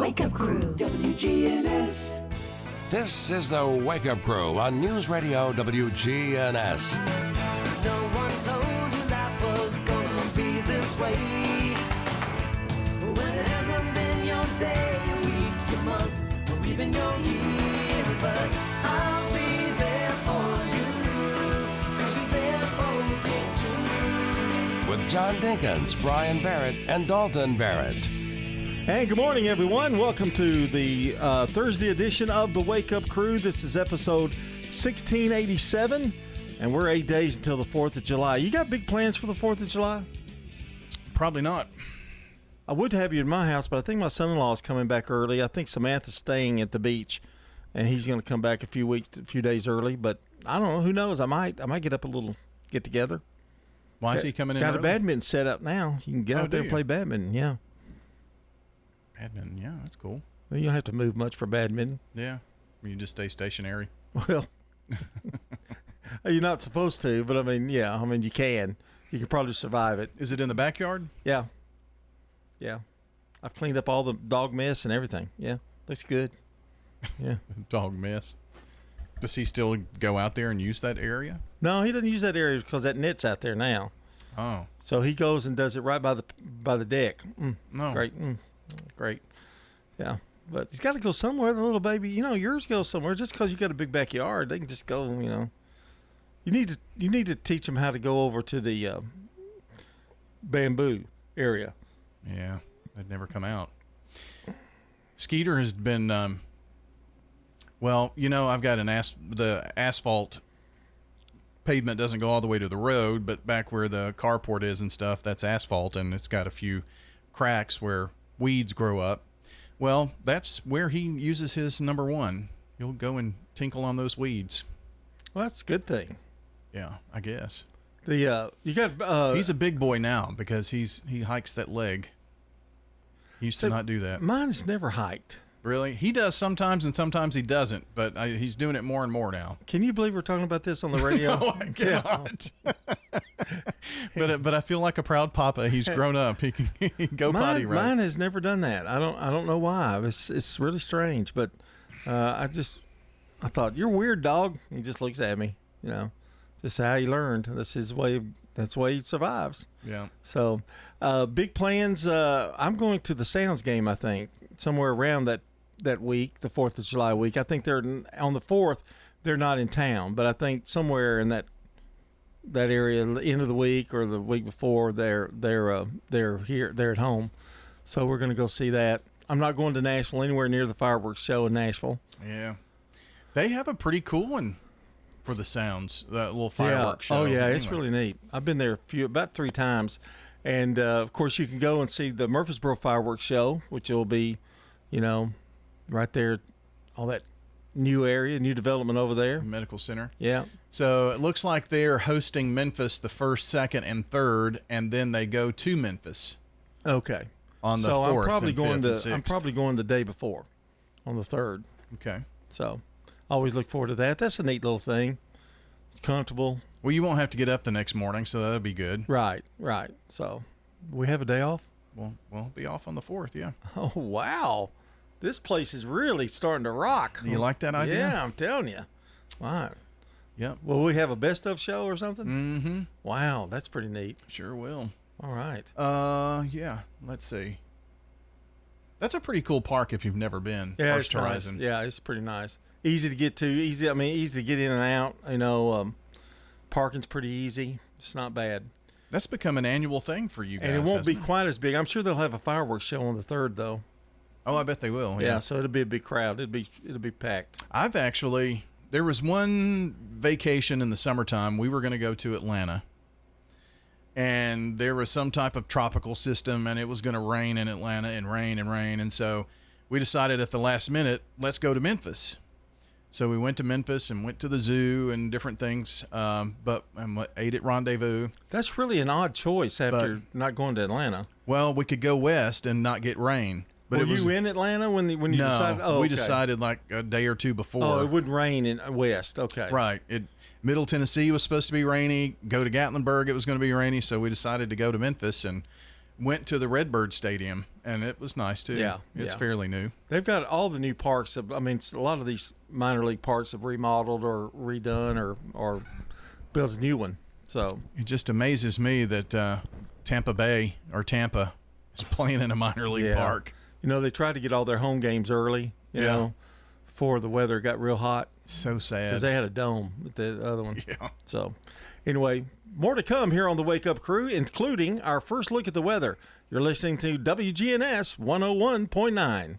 Wake Up Crew, WGNS. This is the Wake Up Crew on News Radio WGNS. No one told you life was gonna be this way. When it hasn't been your day, your week, your month, or even your year. But I'll be there for you, 'cause you're there for me too. With John Dinkins, Brian Barrett, and Dalton Barrett. And good morning, everyone. Welcome to the Thursday edition of the Wake Up Crew. This is episode 1687, and we're 8 days until the 4th of July. You got big plans for the 4th of July? Probably not. I would have you in my house, but I think my son-in-law is coming back early. I think Samantha's staying at the beach, and he's going to come back a few days early. But I don't know. Who knows? I might get up a little get together. Why is he coming in Got early? a badminton set up now. You can get out there and play badminton. Yeah. Badminton, yeah, that's cool. Well, you don't have to move much for badminton. Yeah, you just stay stationary. Well, you're not supposed to, but I mean, you can. You can probably survive it. Is it in the backyard? Yeah. Yeah. I've cleaned up all the dog mess and everything. Yeah. Looks good. Yeah. Dog mess. Does he still go out there and use that area? No, he doesn't use that area because that net's out there now. Oh. So he goes and does it right by the deck. No. Great. Great. Yeah. But he's got to go somewhere, the little baby. Yours goes somewhere. Just because you got a big backyard, they can just go, You need to teach them how to go over to the bamboo area. Yeah, they'd never come out. Skeeter has been, I've got the asphalt pavement doesn't go all the way to the road, but back where the carport is and stuff, that's asphalt, and it's got a few cracks where weeds grow up. Well, that's where he uses his number one. He'll go and tinkle on those weeds. Well, that's a good thing. Yeah, I guess. You got He's a big boy now because he hikes that leg. He used to not do that. Mine's never hiked. Really? He does sometimes, and sometimes he doesn't. But he's doing it more and more now. Can you believe we're talking about this on the radio? No, I cannot. But I feel like a proud papa. He's grown up. He can go potty right. Mine has never done that. I don't know why. It's really strange. But I thought, you're weird, dog. He just looks at me. This is how he learned. That's his way. That's the way he survives. Yeah. So, big plans. I'm going to the Sounds game. I think somewhere around that week, the 4th of July week. I think they're on the 4th. They're not in town, but I think somewhere in that area, end of the week or the week before, they're here. They're at home. So we're going to go see that. I'm not going to Nashville, anywhere near the fireworks show in Nashville. Yeah. They have a pretty cool one for the Sounds, that little fireworks show. Oh, yeah, it's really neat. I've been there about 3 times. And, of course, you can go and see the Murfreesboro fireworks show, which will be, right there, all that new area, new development over there. Medical Center. Yeah. So it looks like they're hosting Memphis the 1st, 2nd, and 3rd, and then they go to Memphis. Okay. On the 4th I'm probably and going 5th and 6th. I'm probably going the day before, on the 3rd. Okay. So I always look forward to that. That's a neat little thing. It's comfortable. Well, you won't have to get up the next morning, so that'll be good. Right. So we have a day off? We'll be off on the 4th, yeah. Oh, wow. This place is really starting to rock. Do you like that idea? Yeah, I'm telling you. Wow. Yep. Will we have a best of show or something? Mm-hmm. Wow, that's pretty neat. Sure will. All right. Yeah. Let's see. That's a pretty cool park if you've never been. Yeah, First it's Horizon. nice. Yeah, it's pretty nice. Easy to get to. Easy to get in and out. Parking's pretty easy. It's not bad. That's become an annual thing for you guys. And it won't be hasn't it? quite as big. I'm sure they'll have a fireworks show on the 3rd, though. Oh, I bet they will. Yeah, so it'll be a big crowd. It'll be packed. There was one vacation in the summertime we were going to go to Atlanta, and there was some type of tropical system, and it was going to rain in Atlanta and rain, and so we decided at the last minute, let's go to Memphis. So we went to Memphis and went to the zoo and different things, but ate at Rendezvous. That's really an odd choice after not going to Atlanta. Well, we could go west and not get rain. But Were you in Atlanta when you decided? Oh, we okay. decided like a day or two before. Oh, it wouldn't rain in west. Okay. Right. Middle Tennessee was supposed to be rainy. Go to Gatlinburg, it was going to be rainy. So we decided to go to Memphis, and went to the Redbird Stadium, and it was nice too. Yeah, It's yeah. fairly new. They've got all the new parks. I mean, a lot of these minor league parks have remodeled or redone or built a new one. So It just amazes me that Tampa is playing in a minor league park. You know, they tried to get all their home games early, you Yeah. know, before the weather got real hot So sad. because they had a dome at the other one. Yeah. So, anyway, more to come here on the Wake Up Crew, including our first look at the weather. You're listening to WGNS 101.9.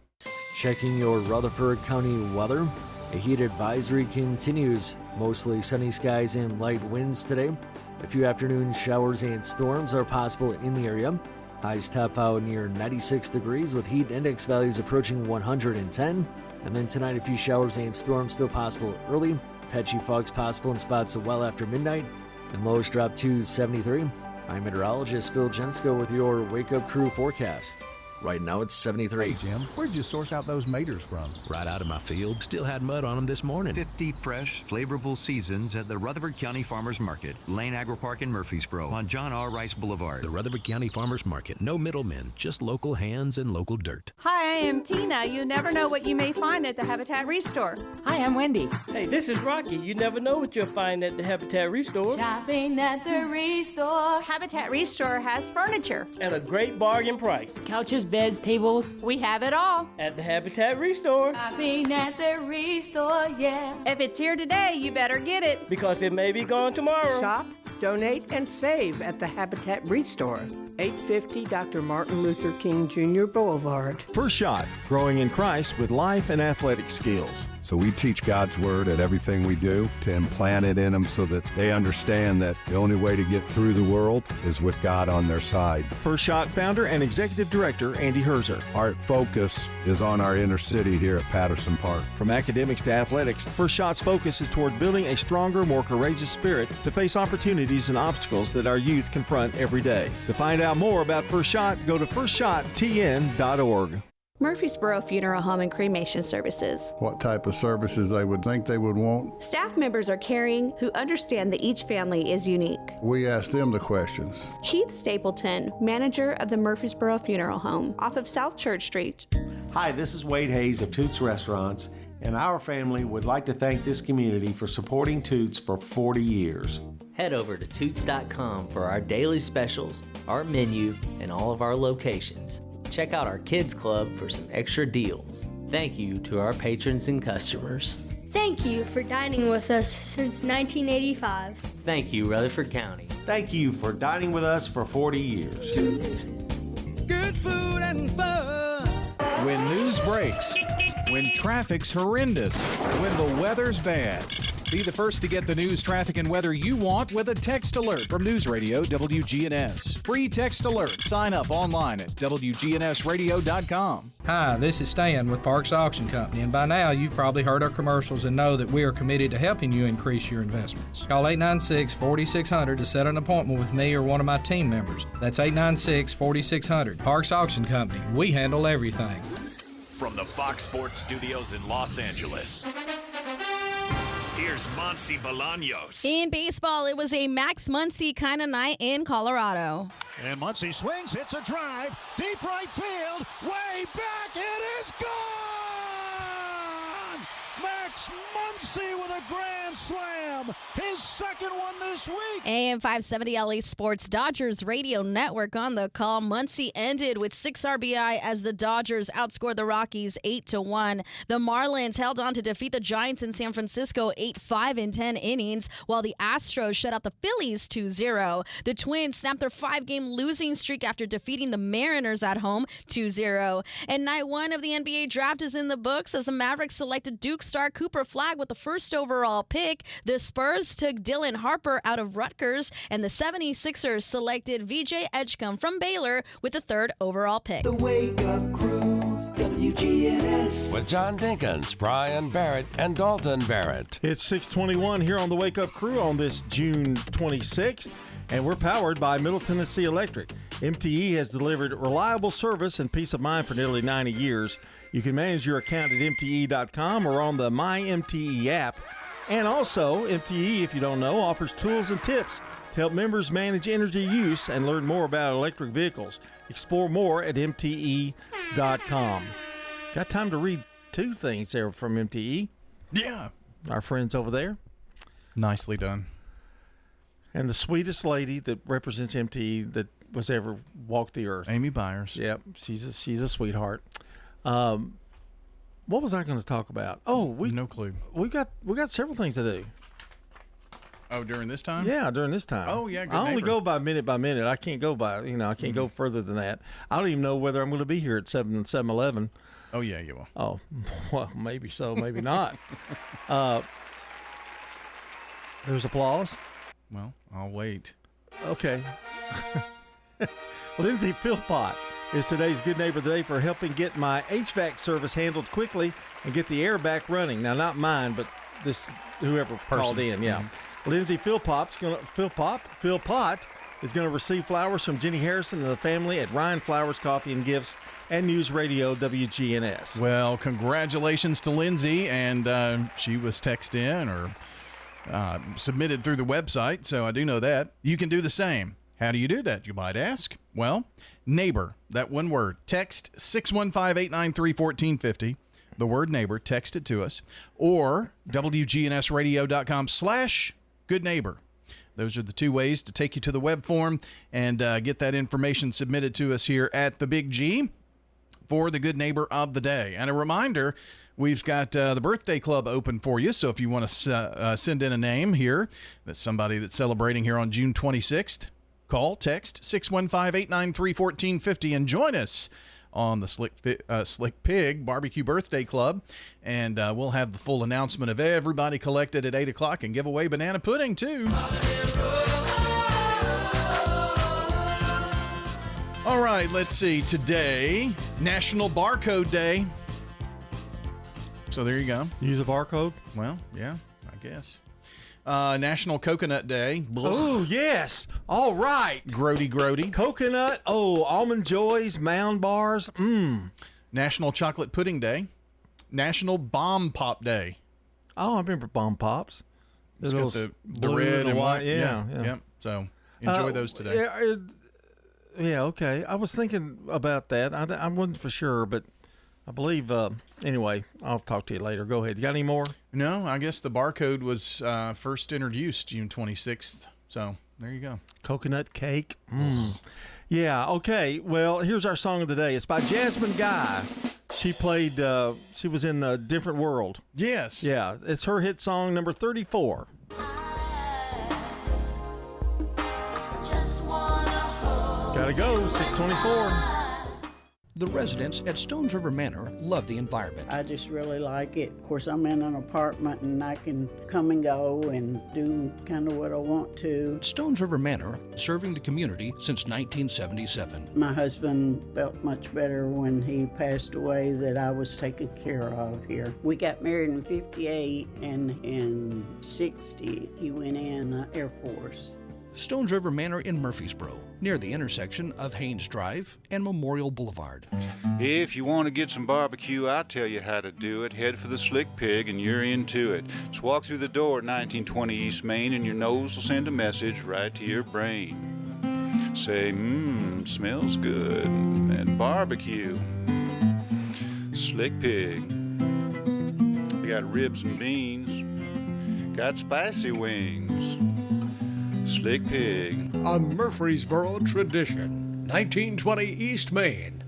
Checking your Rutherford County weather. A heat advisory continues. Mostly sunny skies and light winds today. A few afternoon showers and storms are possible in the area. Highs top out near 96 degrees with heat index values approaching 110. And then tonight, a few showers and storms still possible early. Patchy fogs possible in spots well after midnight. And lows drop to 73. I'm meteorologist Phil Jensko with your Wake Up Crew forecast. Right now it's 73. Jim, where'd you source out those maters from? Right out of my field. Still had mud on them this morning. 50 fresh, flavorful seasons at the Rutherford County Farmers Market, Lane Agri Park in Murfreesboro, on John R. Rice Boulevard. The Rutherford County Farmers Market. No middlemen, just local hands and local dirt. Hi, I am Tina. You never know what you may find at the Habitat Restore. Hi, I'm Wendy. Hey, this is Rocky. You never know what you'll find at the Habitat Restore. Shopping at the Restore. Habitat Restore has furniture. At a great bargain price. Couches, beds, tables. We have it all. At the Habitat Restore. Shopping at the Restore, yeah. If it's here today, you better get it. Because it may be gone tomorrow. Shop, donate, and save at the Habitat Restore. 850 Dr. Martin Luther King Jr. Boulevard. First Shot, growing in Christ with life and athletic skills. So we teach God's Word at everything we do to implant it in them so that they understand that the only way to get through the world is with God on their side. First Shot founder and executive director Andy Herzer. Our focus is on our inner city here at Patterson Park. From academics to athletics, First Shot's focus is toward building a stronger, more courageous spirit to face opportunities and obstacles that our youth confront every day. To find out more about First Shot, go to firstshottn.org. Murfreesboro Funeral Home and Cremation Services. What type of services they would think they would want? Staff members are caring who understand that each family is unique. We ask them the questions. Keith Stapleton, manager of the Murfreesboro Funeral Home, off of South Church Street. Hi, this is Wade Hayes of Toots Restaurants, and our family would like to thank this community for supporting Toots for 40 years. Head over to Toots.com for our daily specials, our menu, and all of our locations. Check out our Kids Club for some extra deals. Thank you to our patrons and customers. Thank you for dining with us since 1985. Thank you, Rutherford County. Thank you for dining with us for 40 years. Good food and fun. When news breaks, when traffic's horrendous, when the weather's bad. Be the first to get the news, traffic, and weather you want with a text alert from News Radio WGNS. Free text alert. Sign up online at WGNSradio.com. Hi, this is Stan with Parks Auction Company, and by now you've probably heard our commercials and know that we are committed to helping you increase your investments. Call 896-4600 to set an appointment with me or one of my team members. That's 896-4600. Parks Auction Company. We handle everything. From the Fox Sports Studios in Los Angeles, here's Monsi Bolaños. In baseball, it was a Max Muncy kind of night in Colorado. And Muncy swings, hits a drive, deep right field, way back, it is gone! Max Muncy with a grand slam, his second one this week. AM 570 LA Sports Dodgers radio network on the call. Muncy ended with 6 RBI as the Dodgers outscored the Rockies 8-1. The Marlins held on to defeat the Giants in San Francisco 8-5 in 10 innings, while the Astros shut out the Phillies 2-0. The Twins snapped their 5-game losing streak after defeating the Mariners at home 2-0. And night one of the NBA draft is in the books as the Mavericks selected Duke star Cooper Flagg with the first overall pick. The Spurs took Dylan Harper out of Rutgers, and the 76ers selected VJ Edgecombe from Baylor with the third overall pick. The Wake Up Crew, WGNS. With John Dinkins, Brian Barrett, and Dalton Barrett. It's 6:21 here on the Wake Up Crew on this June 26th, and we're powered by Middle Tennessee Electric. MTE has delivered reliable service and peace of mind for nearly 90 years. You can manage your account at MTE.com or on the My MTE app. And also, MTE, if you don't know, offers tools and tips to to help members manage energy use and learn more about electric vehicles. Explore more at MTE.com. Got time to read two things there from MTE. Yeah. Our friends over there. Nicely done. And the sweetest lady that represents MTE that was ever walked the earth. Amy Byers. Yep, she's a sweetheart. What was I going to talk about? Oh, no clue. We got several things to do. Oh, during this time? Yeah, during this time. Oh, yeah. Good I only neighbor. go by minute. I can't go by, I can't go further than that. I don't even know whether I'm going to be here at 7:11. Oh, yeah, you will. Oh, well, maybe so, maybe not. There's applause. Well, I'll wait. Okay. Lindsay Philpott is today's Good Neighbor of the Day for helping get my HVAC service handled quickly and get the air back running. Now, not mine, but this whoever called in. Yeah. Lindsay Philpott is going to receive flowers from Jenny Harrison and the family at Ryan Flowers Coffee and Gifts and News Radio WGNS. Well, congratulations to Lindsay, and she was texted in or submitted through the website, so I do know that. You can do the same. How do you do that, you might ask? Well, neighbor, that one word. Text 615-893-1450. The word neighbor, text it to us. Or WGNSradio.com/goodneighbor. Those are the two ways to take you to the web form and get that information submitted to us here at the Big G for the Good Neighbor of the Day. And a reminder, we've got the Birthday Club open for you, so if you want to send in a name here, that's somebody that's celebrating here on June 26th, call, text 615-893-1450 and join us on the Slick Pig Barbecue Birthday Club. And we'll have the full announcement of everybody collected at 8 o'clock and give away banana pudding, too. All right, let's see. Today, National Barcode Day. So there you go. Use a barcode? Well, yeah, I guess. National Coconut Day. Oh, yes. All right. Grody. Coconut. Oh, Almond Joys, Mound Bars. National Chocolate Pudding Day. National Bomb Pop Day. Oh, I remember Bomb Pops. It's got the red and white. Yeah. Yep. So enjoy those today. Yeah, okay. I was thinking about that. I wasn't for sure, but I believe, anyway, I'll talk to you later. Go ahead. You got any more? No, I guess the barcode was first introduced June 26th. So there you go. Coconut cake. Yeah, okay. Well, here's our song of the day. It's by Jasmine Guy. She played, she was in A Different World. Yes. Yeah, it's her hit song number 34. Gotta go, 624. The residents at Stones River Manor love the environment. I just really like it. Of course, I'm in an apartment and I can come and go and do kind of what I want to. Stones River Manor, serving the community since 1977. My husband felt much better when he passed away that I was taken care of here. We got married in 58 and in 60 he went in Air Force. Stones River Manor in Murfreesboro, near the intersection of Haynes Drive and Memorial Boulevard. If you want to get some barbecue, I'll tell you how to do it. Head for the Slick Pig and you're into it. Just walk through the door at 1920 East Main and your nose will send a message right to your brain. Say, smells good. And barbecue. Slick Pig. We got ribs and beans. Got spicy wings. Slick Pig. A Murfreesboro tradition. 1920 East Main.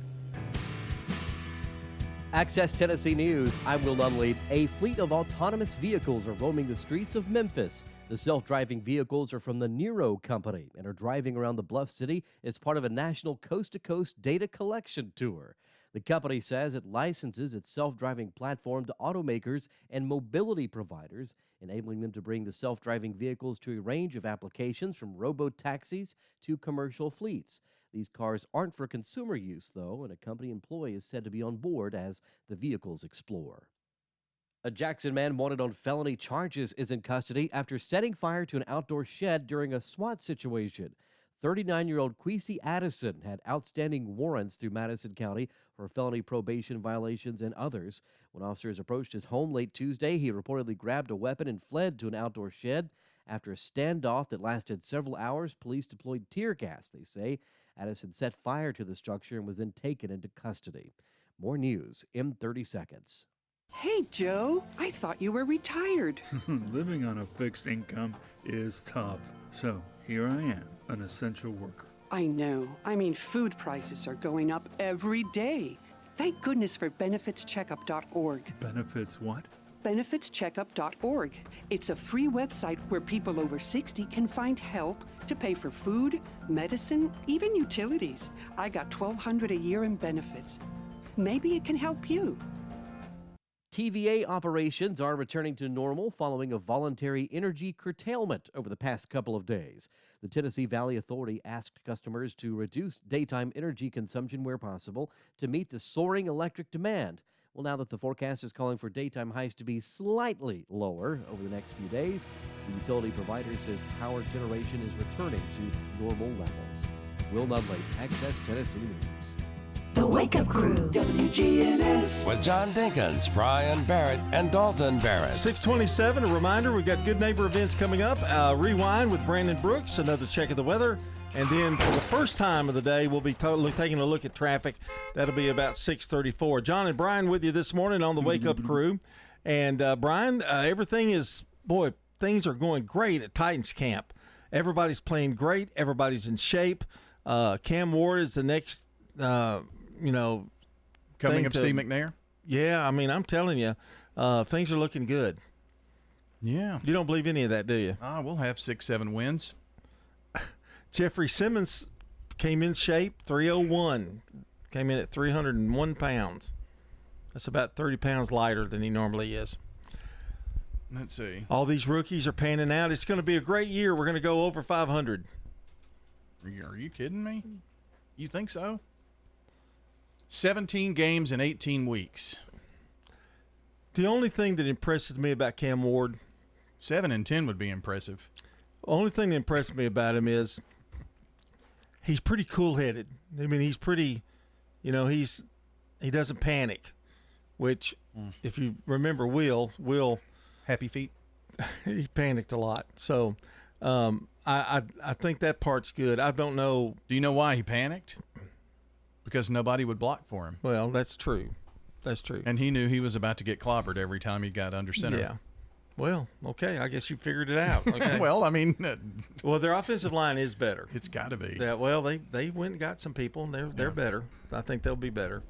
Access Tennessee News. I'm Will Nunley. A fleet of autonomous vehicles are roaming the streets of Memphis. The self-driving vehicles are from the Nero Company and are driving around the Bluff City as part of a national coast-to-coast data collection tour. The company says it licenses its self-driving platform to automakers and mobility providers, enabling them to bring the self-driving vehicles to a range of applications from robo-taxis to commercial fleets. These cars aren't for consumer use, though, and a company employee is said to be on board as the vehicles explore. A Jackson man wanted on felony charges is in custody after setting fire to an outdoor shed during a SWAT situation. 39-year-old Queasy Addison had outstanding warrants through Madison County for felony probation violations and others. When officers approached his home late Tuesday, he reportedly grabbed a weapon and fled to an outdoor shed. After a standoff that lasted several hours, police deployed tear gas, they say. Addison set fire to the structure and was then taken into custody. More news in 30 seconds. Hey, Joe, I thought you were retired. Living on a fixed income is tough. So here I am, an essential worker. I know. I mean, food prices are going up every day. Thank goodness for benefitscheckup.org. Benefits what? benefitscheckup.org. It's a free website where people over 60 can find help to pay for food, medicine, even utilities. I got $1,200 a year in benefits. Maybe it can help you. TVA operations are returning to normal following a voluntary energy curtailment over the past couple of days. The Tennessee Valley Authority asked customers to reduce daytime energy consumption where possible to meet the soaring electric demand. Well, now that the forecast is calling for daytime highs to be slightly lower over the next few days, the utility provider says power generation is returning to normal levels. Will Nudley, Access Tennessee News. The Wake Up Crew, WGNS. With John Dinkins, Brian Barrett, and Dalton Barrett. 627, a reminder, we've got Good Neighbor events coming up. Rewind with Brandon Brooks, another check of the weather. And then for the first time of the day, we'll be taking a look at traffic. That'll be about 6:34. John and Brian with you this morning on the Wake Up Crew. And Brian, things are going great at Titans camp. Everybody's playing great. Everybody's in shape. Cam Ward is the next, coming up Steve McNair? Yeah, I mean, I'm telling you, things are looking good. Yeah. You don't believe any of that, do you? We'll have 6-7 wins. Jeffrey Simmons came in shape, 301. Came in at 301 pounds. That's about 30 pounds lighter than he normally is. Let's see. All these rookies are panning out. It's going to be a great year. We're going to go over 500. Are you kidding me? You think so? 17 games in 18 weeks. The only thing that impresses me about Cam Ward, 7-10 would be impressive. The only thing that impressed me about him is he's pretty cool-headed. I mean, he's pretty, he doesn't panic, which if you remember Will Happy Feet, he panicked a lot. So I think that part's good. I don't know. Do you know why he panicked? Because nobody would block for him. Well, that's true. That's true. And he knew he was about to get clobbered every time he got under center. Yeah. Well, okay. I guess you figured it out. Okay. Well, I mean, their offensive line is better. It's got to be. Yeah. Well, they went and got some people, and they're better. I think they'll be better.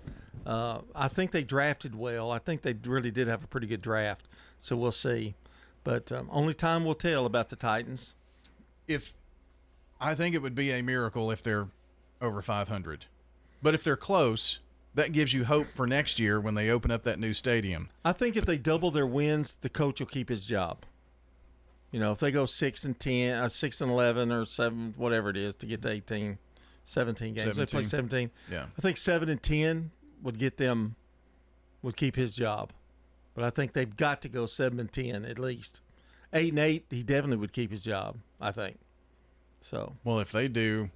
I think they drafted well. I think they really did have a pretty good draft. So we'll see. But only time will tell about the Titans. I think it would be a miracle if they're over 500. But if they're close, that gives you hope for next year when they open up that new stadium. I think if they double their wins, the coach will keep his job. If they go 6-10, 6-11, or 7, whatever it is, to get to 17 games. 17. They play 17. Yeah. I think 7-10 would keep his job. But I think they've got to go 7-10 at least. 8-8, he definitely would keep his job, I think. So. Well, if they do,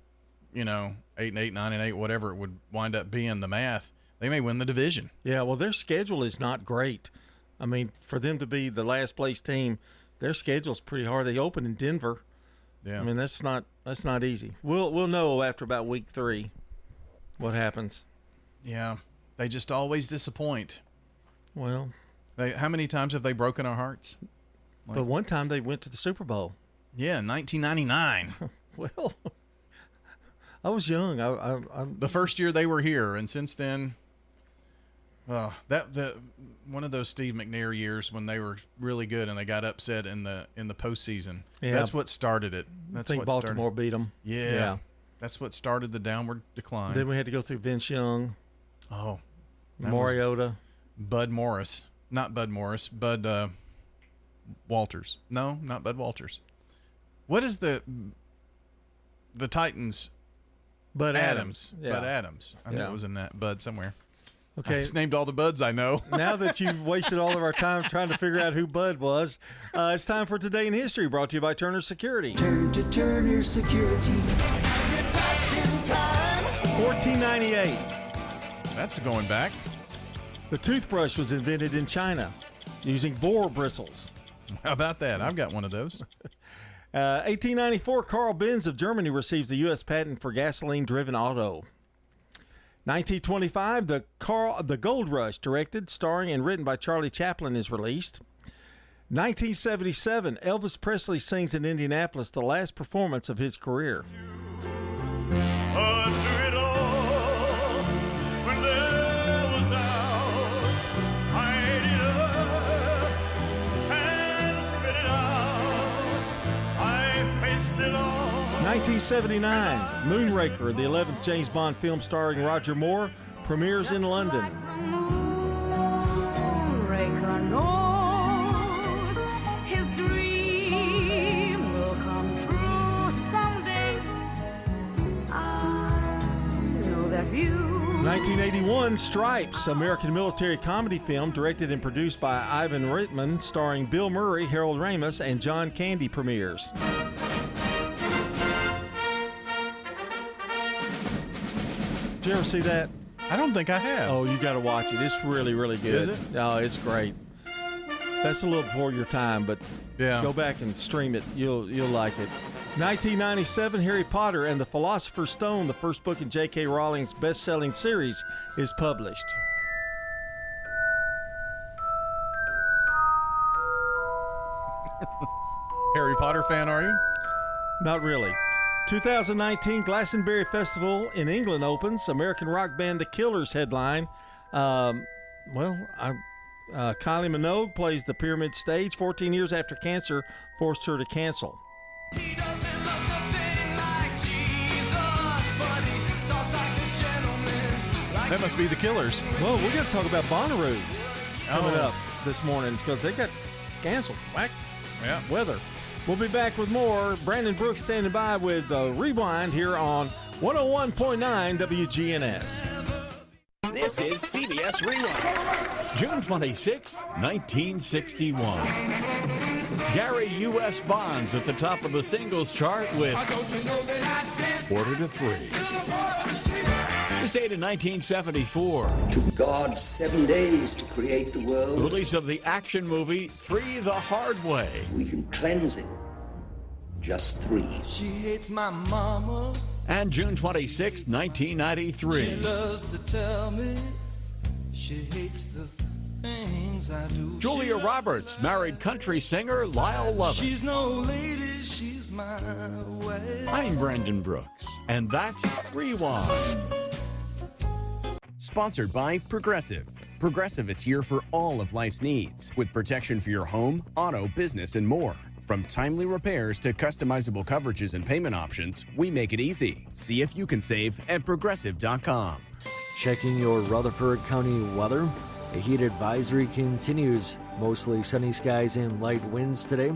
8-8, 9-8, whatever it would wind up being, the math, they may win the division. Yeah, well, their schedule is not great. I mean, for them to be the last place team, their schedule's pretty hard. They open in Denver. Yeah. I mean, that's not easy. We'll know after about week 3 what happens. Yeah, they just always disappoint. Well, how many times have they broken our hearts? But one time they went to the Super Bowl. Yeah, 1999. Well, I was young. The first year they were here, and since then, one of those Steve McNair years when they were really good and they got upset in the postseason. Yeah. That's what started it. I think Baltimore beat them. Yeah, that's what started the downward decline. Then we had to go through Vince Young. Oh, Mariota, Bud Morris, not Bud Morris, Bud Walters. No, not Bud Walters. What is the Titans? Bud Adams. Yeah. Bud Adams. I knew it was in that Bud somewhere. Okay. I just named all the Buds I know. Now that you've wasted all of our time trying to figure out who Bud was, it's time for Today in History, brought to you by Turner Security. Turn to Turner Security. 1498. That's going back. The toothbrush was invented in China using boar bristles. How about that? I've got one of those. 1894, Carl Benz of Germany receives the U.S. patent for gasoline-driven auto. 1925, the Gold Rush, directed, starring, and written by Charlie Chaplin, is released. 1977, Elvis Presley sings in Indianapolis, the last performance of his career. When 1979, Moonraker, the 11th James Bond film starring Roger Moore, premieres in London. Moonraker knows his dream will come true someday. I know that you. 1981, Stripes, American military comedy film directed and produced by Ivan Reitman, starring Bill Murray, Harold Ramis, and John Candy, premieres. Did you ever see that? I don't think I have. Oh, you got to watch it. It's really, really good. Is it? Oh, it's great. That's a little before your time, but yeah, go back and stream it. You'll like it. 1997, Harry Potter and the Philosopher's Stone, the first book in J.K. Rowling's best-selling series, is published. Harry Potter fan, are you? Not really. 2019 Glastonbury Festival in England opens. American rock band The Killers headline. Kylie Minogue plays the Pyramid Stage 14 years after cancer forced her to cancel. That must be The Killers. Well, we're going to talk about Bonnaroo coming up this morning because they got canceled. Whacked weather. We'll be back with more. Brandon Brooks standing by with Rewind here on 101.9 WGNS. This is CBS Rewind. June 26th, 1961. Gary U.S. Bonds at the top of the singles chart with Quarter to Three. This date in 1974. Took God 7 days to create the world. The release of the action movie Three the Hard Way. We can cleanse it. Just 3. She hates my mama. And June 26, 1993. She loves to tell me she hates the things I do. Julia Roberts married country singer Lyle Lovett. She's no lady, she's my way. I'm Brandon Brooks, and that's Rewind. Sponsored by Progressive. Progressive is here for all of life's needs, with protection for your home, auto, business, and more. From timely repairs to customizable coverages and payment options, we make it easy. See if you can save at Progressive.com. Checking your Rutherford County weather. A heat advisory continues. Mostly sunny skies and light winds today.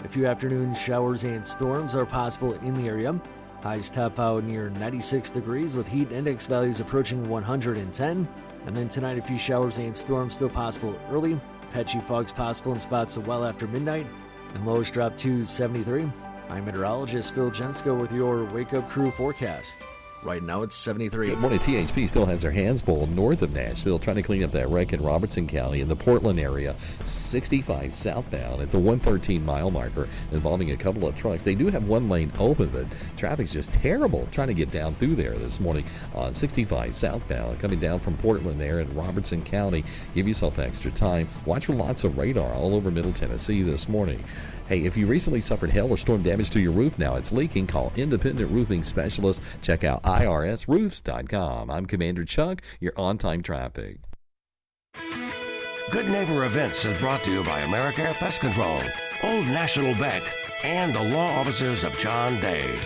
A few afternoon showers and storms are possible in the area. Highs top out near 96 degrees with heat index values approaching 110. And then tonight, a few showers and storms still possible early. Patchy fogs possible in spots well after midnight. And lows drop to 73. I'm meteorologist Phil Jensko with your Wake Up Crew forecast. Right now it's 73. Good morning. THP still has their hands full north of Nashville, trying to clean up that wreck in Robertson County in the Portland area. 65 southbound at the 113-mile marker involving a couple of trucks. They do have one lane open, but traffic's just terrible trying to get down through there this morning on 65 southbound. Coming down from Portland there in Robertson County. Give yourself extra time. Watch for lots of radar all over Middle Tennessee this morning. Hey, if you recently suffered hail or storm damage to your roof, now it's leaking, call Independent Roofing Specialists. Check out irsroofs.com. I'm Commander Chuck, your on-time traffic. Good Neighbor Events is brought to you by America Pest Control, Old National Bank, and the law offices of John Day.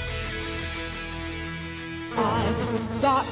I've got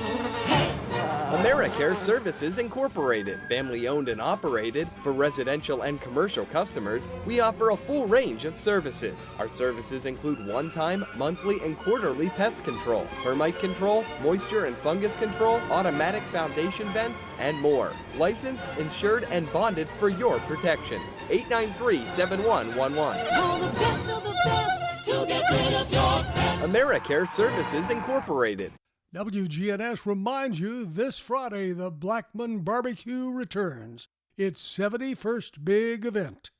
pets. AmeriCare Services Incorporated, family owned and operated. For residential and commercial customers, we offer a full range of services. Our services include one-time, monthly, and quarterly pest control, termite control, moisture and fungus control, automatic foundation vents, and more. Licensed, insured, and bonded for your protection. 893-7111. Call the best of the best to get rid of your pets. AmeriCare Services Incorporated. WGNS reminds you this Friday the Blackman Barbecue returns. Its 71st big event.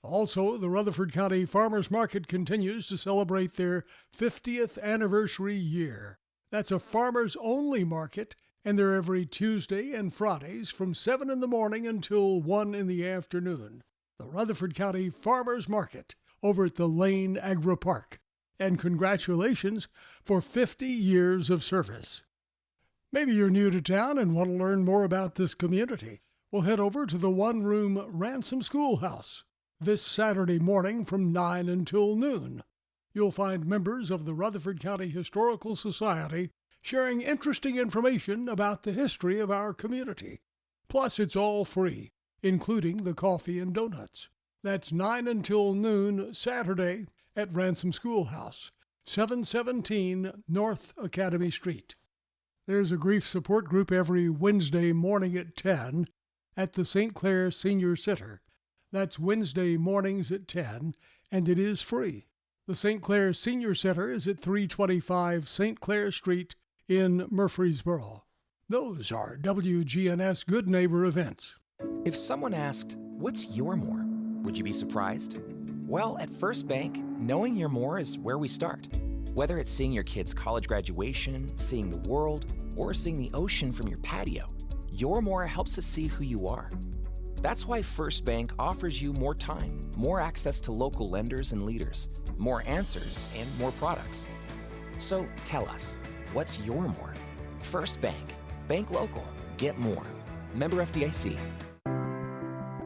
Also, the Rutherford County Farmers Market continues to celebrate their 50th anniversary year. That's a farmers-only market, and they're every Tuesday and Fridays from 7 in the morning until 1 in the afternoon. The Rutherford County Farmers Market over at the Lane Agri Park. And congratulations for 50 years of service. Maybe you're new to town and want to learn more about this community. Well, head over to the one-room Ransom Schoolhouse this Saturday morning from 9 until noon. You'll find members of the Rutherford County Historical Society sharing interesting information about the history of our community. Plus, it's all free, including the coffee and donuts. That's 9 until noon Saturday at Ransom Schoolhouse, 717 North Academy Street. There's a grief support group every Wednesday morning at 10 at the St. Clair Senior Center. That's Wednesday mornings at 10, and it is free. The St. Clair Senior Center is at 325 St. Clair Street in Murfreesboro. Those are WGNS Good Neighbor events. If someone asked, "What's your more?" would you be surprised? Well, at First Bank, knowing your more is where we start. Whether it's seeing your kid's college graduation, seeing the world, or seeing the ocean from your patio, your more helps us see who you are. That's why First Bank offers you more time, more access to local lenders and leaders, more answers, and more products. So tell us, what's your more? First Bank. Bank local. Get more. Member FDIC.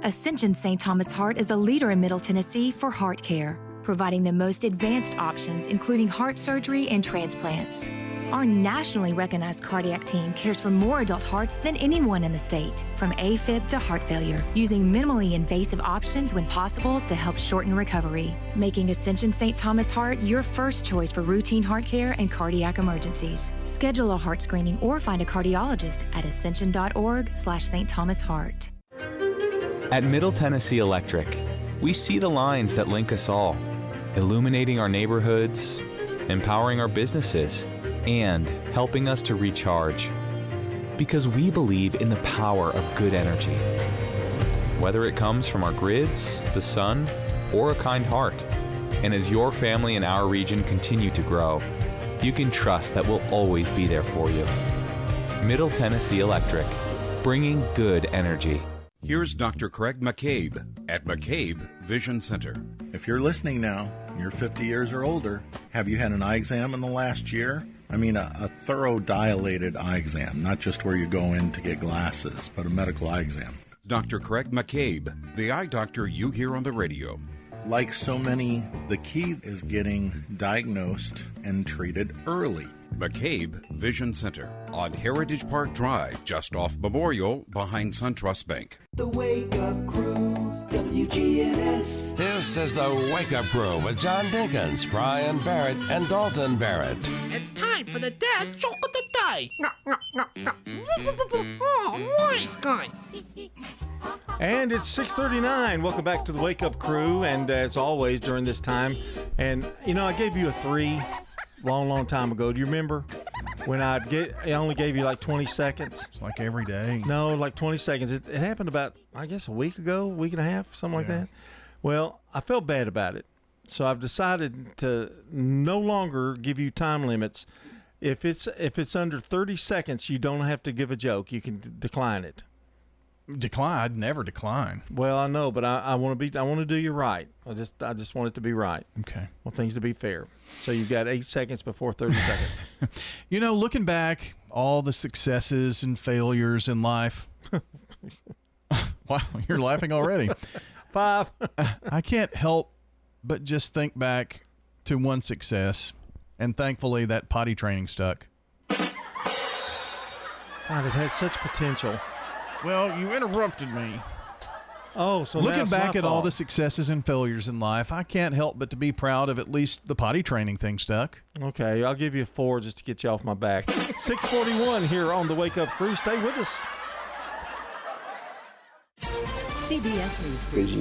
Ascension St. Thomas Heart is the leader in Middle Tennessee for heart care, providing the most advanced options, including heart surgery and transplants. Our nationally recognized cardiac team cares for more adult hearts than anyone in the state, from AFib to heart failure, using minimally invasive options when possible to help shorten recovery, making Ascension St. Thomas Heart your first choice for routine heart care and cardiac emergencies. Schedule a heart screening or find a cardiologist at ascension.org/St. Thomas Heart. At Middle Tennessee Electric, we see the lines that link us all, illuminating our neighborhoods, empowering our businesses, and helping us to recharge. Because we believe in the power of good energy. Whether it comes from our grids, the sun, or a kind heart. And as your family and our region continue to grow, you can trust that we'll always be there for you. Middle Tennessee Electric, bringing good energy. Here's Dr. Craig McCabe at McCabe Vision Center. If you're listening now, you're 50 years or older, have you had an eye exam in the last year? I mean, a thorough dilated eye exam, not just where you go in to get glasses, but a medical eye exam. Dr. Craig McCabe, the eye doctor you hear on the radio. Like so many, the key is getting diagnosed and treated early. McCabe Vision Center on Heritage Park Drive, just off Memorial, behind SunTrust Bank. The Wake Up Crew, WGNS. This is the Wake Up Crew with John Dinkins, Brian Barrett, and Dalton Barrett. It's time for the dad joke of the day. Oh, nice guy. And it's 6:39. Welcome back to the Wake Up Crew. And as always during this time, and you know, I gave you a 3 long time ago. Do you remember when I only gave you like 20 seconds? It's like every day. No, like 20 seconds. It happened about, I guess, a week and a half, something like that. Well, I felt bad about it. So I've decided to no longer give you time limits. If it's under 30 seconds, you don't have to give a joke. You can decline it. Decline? I'd never decline. Well, I know, but I want to do you right. I just want it to be right. Okay. Want things to be fair. So you've got 8 seconds before 30 seconds. You know, looking back, all the successes and failures in life. Wow, you're laughing already. 5. I can't help but just think back to one success, and thankfully that potty training stuck. God, it had such potential. Well, you interrupted me. Oh, so looking that's back my at all fault. the successes and failures in life, I can't help but to be proud of at least the potty training thing stuck. Okay, I'll give you a 4 just to get you off my back. 6:41 here on the Wake Up Crew. Stay with us. CBS News Brief.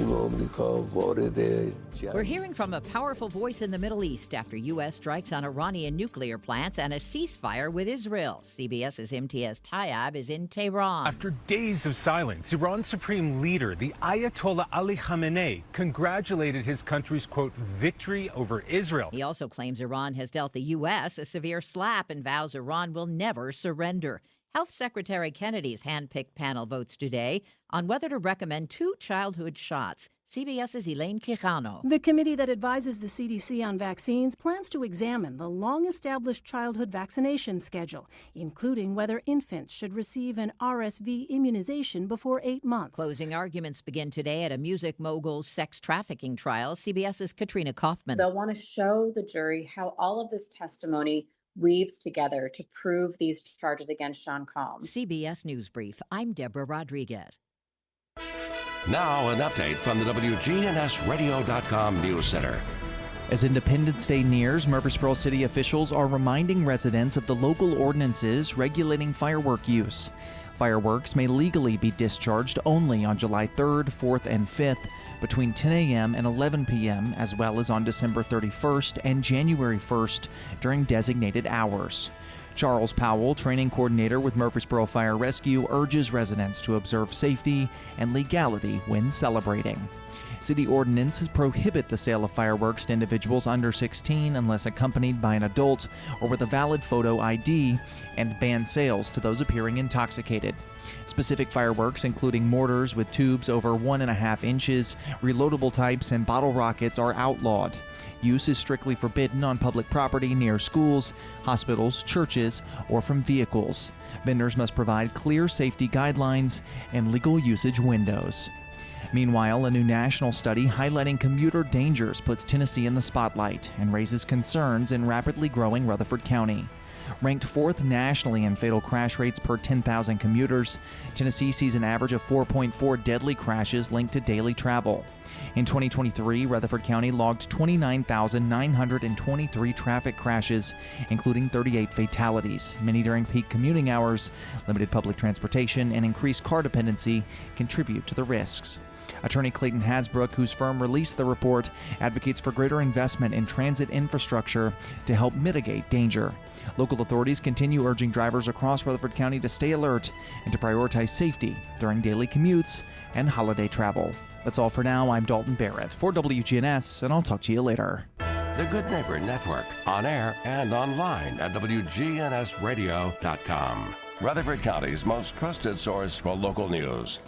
We're hearing from a powerful voice in the Middle East after U.S. strikes on Iranian nuclear plants and a ceasefire with Israel. CBS's Imtiaz Tayyab is in Tehran. After days of silence, Iran's supreme leader, the Ayatollah Ali Khamenei, congratulated his country's, quote, victory over Israel. He also claims Iran has dealt the U.S. a severe slap and vows Iran will never surrender. Health Secretary Kennedy's hand-picked panel votes today on whether to recommend 2 childhood shots. CBS's Elaine Quijano. The committee that advises the CDC on vaccines plans to examine the long-established childhood vaccination schedule, including whether infants should receive an RSV immunization before 8 months. Closing arguments begin today at a music mogul's sex trafficking trial. CBS's Katrina Kaufman. They'll want to show the jury how all of this testimony weaves together to prove these charges against Sean Combs. CBS News Brief. I'm Deborah Rodriguez. Now, an update from the WGNSradio.com News Center. As Independence Day nears, Murfreesboro City officials are reminding residents of the local ordinances regulating firework use. Fireworks may legally be discharged only on July 3rd, 4th, and 5th between 10 a.m. and 11 p.m., as well as on December 31st and January 1st during designated hours. Charles Powell, training coordinator with Murfreesboro Fire Rescue, urges residents to observe safety and legality when celebrating. City ordinances prohibit the sale of fireworks to individuals under 16 unless accompanied by an adult or with a valid photo ID, and ban sales to those appearing intoxicated. Specific fireworks, including mortars with tubes over 1.5 inches, reloadable types, and bottle rockets, are outlawed. Use is strictly forbidden on public property near schools, hospitals, churches, or from vehicles. Vendors must provide clear safety guidelines and legal usage windows. Meanwhile, a new national study highlighting commuter dangers puts Tennessee in the spotlight and raises concerns in rapidly growing Rutherford County. Ranked 4th nationally in fatal crash rates per 10,000 commuters, Tennessee sees an average of 4.4 deadly crashes linked to daily travel. In 2023, Rutherford County logged 29,923 traffic crashes, including 38 fatalities. Many during peak commuting hours. Limited public transportation and increased car dependency contribute to the risks. Attorney Clayton Hasbrook, whose firm released the report, advocates for greater investment in transit infrastructure to help mitigate danger. Local authorities continue urging drivers across Rutherford County to stay alert and to prioritize safety during daily commutes and holiday travel. That's all for now. I'm Dalton Barrett for WGNS, and I'll talk to you later. The Good Neighbor Network, on air and online at WGNSradio.com. Rutherford County's most trusted source for local news.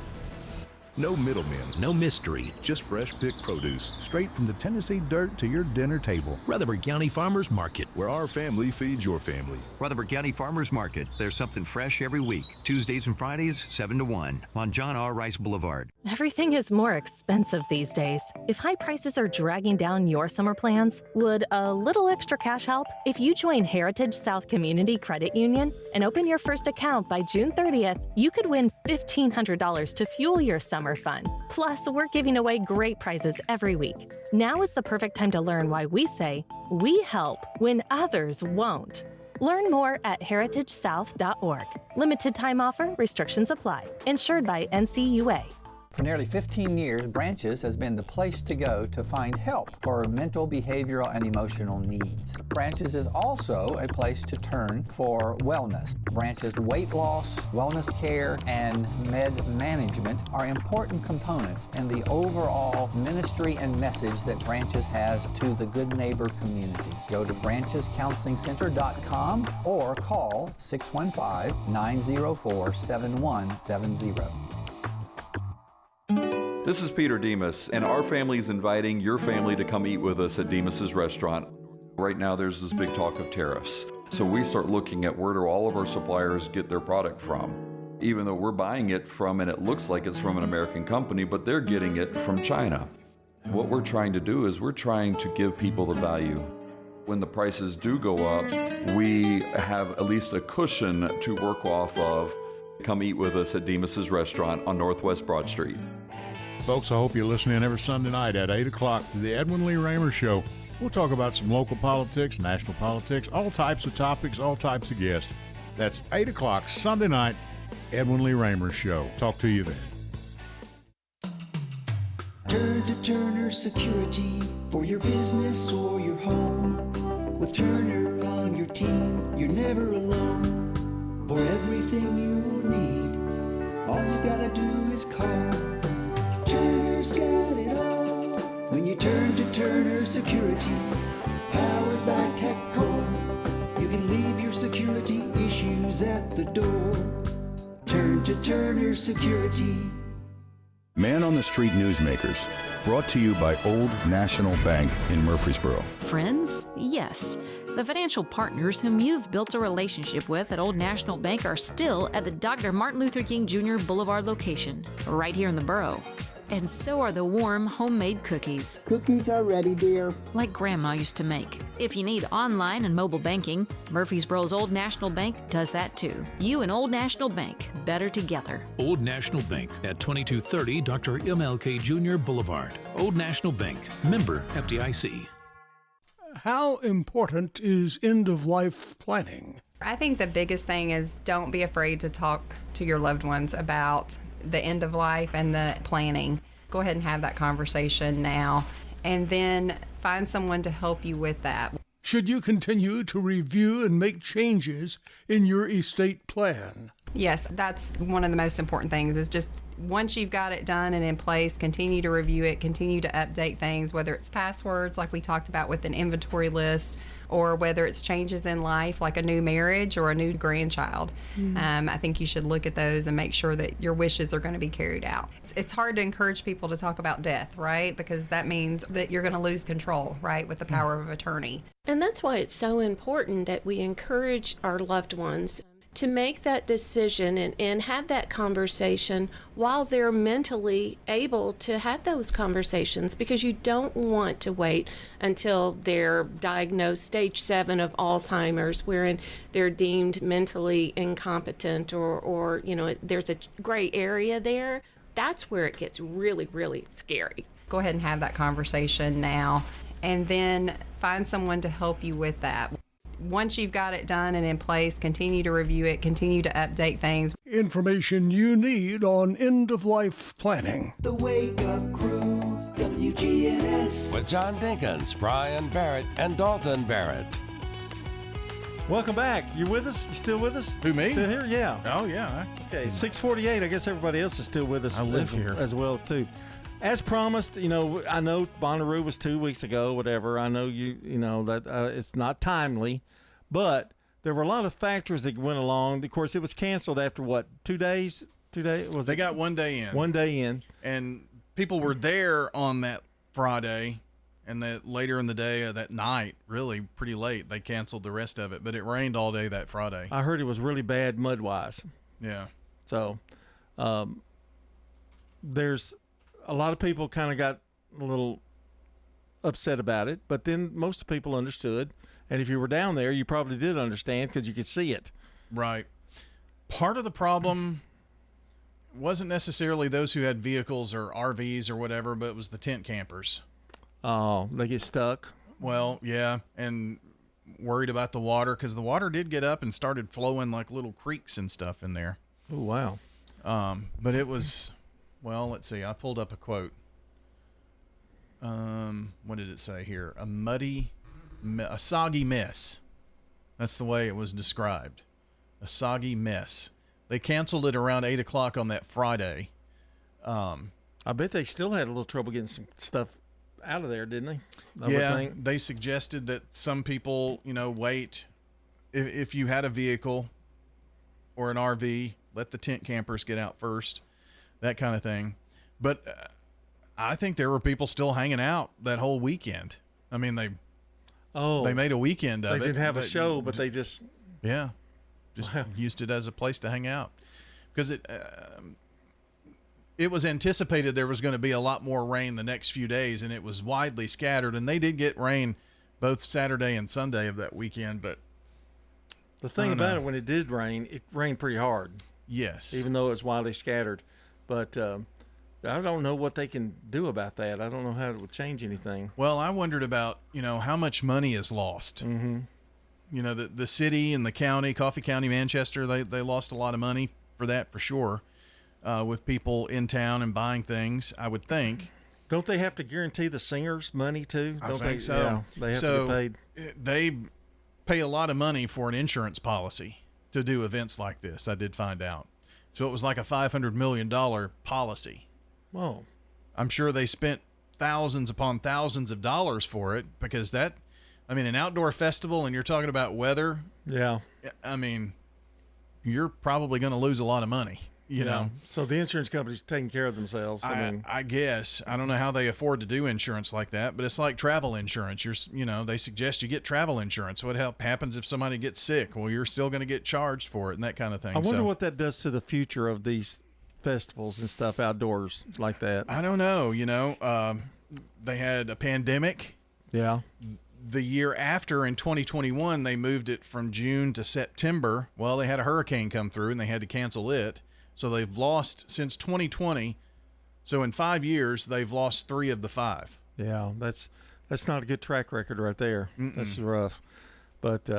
No middlemen, no mystery, just fresh picked produce. Straight from the Tennessee dirt to your dinner table. Rutherford County Farmers Market, where our family feeds your family. Rutherford County Farmers Market. There's something fresh every week. Tuesdays and Fridays, 7 to 1 on John R. Rice Boulevard. Everything is more expensive these days. If high prices are dragging down your summer plans, would a little extra cash help? If you join Heritage South Community Credit Union and open your first account by June 30th, you could win $1,500 to fuel your summer fun. Plus, we're giving away great prizes every week. Now is the perfect time to learn why we say we help when others won't. Learn more at heritagesouth.org. Limited time offer, restrictions apply. Insured by NCUA. For nearly 15 years, Branches has been the place to go to find help for mental, behavioral, and emotional needs. Branches is also a place to turn for wellness. Branches weight loss, wellness care, and med management are important components in the overall ministry and message that Branches has to the Good Neighbor community. Go to branchescounselingcenter.com or call 615-904-7170. This is Peter Demas, and our family is inviting your family to come eat with us at Demas's restaurant. Right now there's this big talk of tariffs. So we start looking at where do all of our suppliers get their product from. Even though we're buying it from, and it looks like it's from an American company, but they're getting it from China. What we're trying to do is we're trying to give people the value. When the prices do go up, we have at least a cushion to work off of. Come eat with us at Demas's restaurant on Northwest Broad Street. Folks, I hope you're listening every Sunday night at 8 o'clock to the Edwin Lee Raymer Show. We'll talk about some local politics, national politics, all types of topics, all types of guests. That's 8 o'clock Sunday night, Edwin Lee Raymer Show. Talk to you then. Turn to Turner Security for your business or your home. With Turner on your team, you're never alone. For everything you need, all you gotta do is call. Turner's got it all. When you turn to Turner Security, powered by TechCore, you can leave your security issues at the door. Turn to Turner Security. Man on the Street Newsmakers, brought to you by Old National Bank in Murfreesboro. Friends? Yes. The financial partners whom you've built a relationship with at Old National Bank are still at the Dr. Martin Luther King Jr. Boulevard location, right here in the borough. And so are the warm, homemade cookies. Cookies are ready, dear. Like Grandma used to make. If you need online and mobile banking, Murfreesboro's Old National Bank does that too. You and Old National Bank, better together. Old National Bank at 2230 Dr. MLK Jr. Boulevard. Old National Bank, member FDIC. How important is end-of-life planning? I think the biggest thing is don't be afraid to talk to your loved ones about the end of life and the planning. Go ahead and have that conversation now, and then find someone to help you with that. Should you continue to review and make changes in your estate plan? Yes, that's one of the most important things is just once you've got it done and in place, continue to review it, continue to update things, whether it's passwords like we talked about with an inventory list, or whether it's changes in life like a new marriage or a new grandchild. I think you should look at those and make sure that your wishes are going to be carried out. It's hard to encourage people to talk about death, right? Because that means that you're going to lose control, right, with the power of attorney. And that's why it's so important that we encourage our loved ones to make that decision and have that conversation while they're mentally able to have those conversations, because you don't want to wait until they're diagnosed stage 7 of Alzheimer's, wherein they're deemed mentally incompetent or there's a gray area there. That's where it gets really, really scary. Go ahead and have that conversation now, and then find someone to help you with that. Once you've got it done and in place, continue to review it, continue to update things. Information you need on end-of-life planning. The Wake Up Crew, WGNS. With John Dinkins, Brian Barrett, and Dalton Barrett. Welcome back. You with us? You still with us? Who, me? Still here? Yeah. Oh, yeah. Okay, 6:48. I guess everybody else is still with us. I live here. As well as too. As promised, I know Bonnaroo was 2 weeks ago, whatever. I know that it's not timely, but there were a lot of factors that went along. Of course, it was canceled after what, 2 days? 2 days? They got 1 day in. 1 day in. And people were there on that Friday, and that later in the day, that night, really pretty late, they canceled the rest of it. But it rained all day that Friday. I heard it was really bad mud-wise. Yeah. So there's a lot of people kind of got a little upset about it, but then most of the people understood. And if you were down there, you probably did understand because you could see it. Right. Part of the problem wasn't necessarily those who had vehicles or RVs or whatever, but it was the tent campers. Oh, they get stuck? Well, yeah, and worried about the water because the water did get up and started flowing like little creeks and stuff in there. Oh, wow. But it was... Well, let's see. I pulled up a quote. What did it say here? A soggy mess. That's the way it was described. A soggy mess. They canceled it around 8 o'clock on that Friday. I bet they still had a little trouble getting some stuff out of there, didn't they? Yeah, they suggested that some people, wait. If you had a vehicle or an RV, let the tent campers get out first. That kind of thing. But I think there were people still hanging out that whole weekend. I mean, they made a weekend of it. They didn't have a show, but they just... Yeah. Just used it as a place to hang out. Because it was anticipated there was going to be a lot more rain the next few days, and it was widely scattered. And they did get rain both Saturday and Sunday of that weekend. But the thing about it, when it did rain, it rained pretty hard. Yes. Even though it's widely scattered. But I don't know what they can do about that. I don't know how it would change anything. Well, I wondered about, how much money is lost. Mm-hmm. The city and the county, Coffee County, Manchester, they lost a lot of money for that for sure, with people in town and buying things, I would think. Don't they have to guarantee the singers money too? I Don't think they? so. Yeah, they have to get paid. They pay a lot of money for an insurance policy to do events like this. I did find out. So it was like a $500 million policy. Whoa. I'm sure they spent thousands upon thousands of dollars for it because an outdoor festival and you're talking about weather. Yeah. I mean, you're probably going to lose a lot of money, you know. So the insurance company's taking care of themselves. I guess. I don't know how they afford to do insurance like that, but it's like travel insurance. They suggest you get travel insurance. What happens if somebody gets sick? Well, you're still going to get charged for it and that kind of thing. I wonder what that does to the future of these festivals and stuff outdoors like that. I don't know. They had a pandemic. Yeah. The year after, in 2021, they moved it from June to September. Well, they had a hurricane come through and they had to cancel it. So they've lost since 2020. So in 5 years, they've lost 3 of the 5. Yeah, that's not a good track record right there. That's rough. But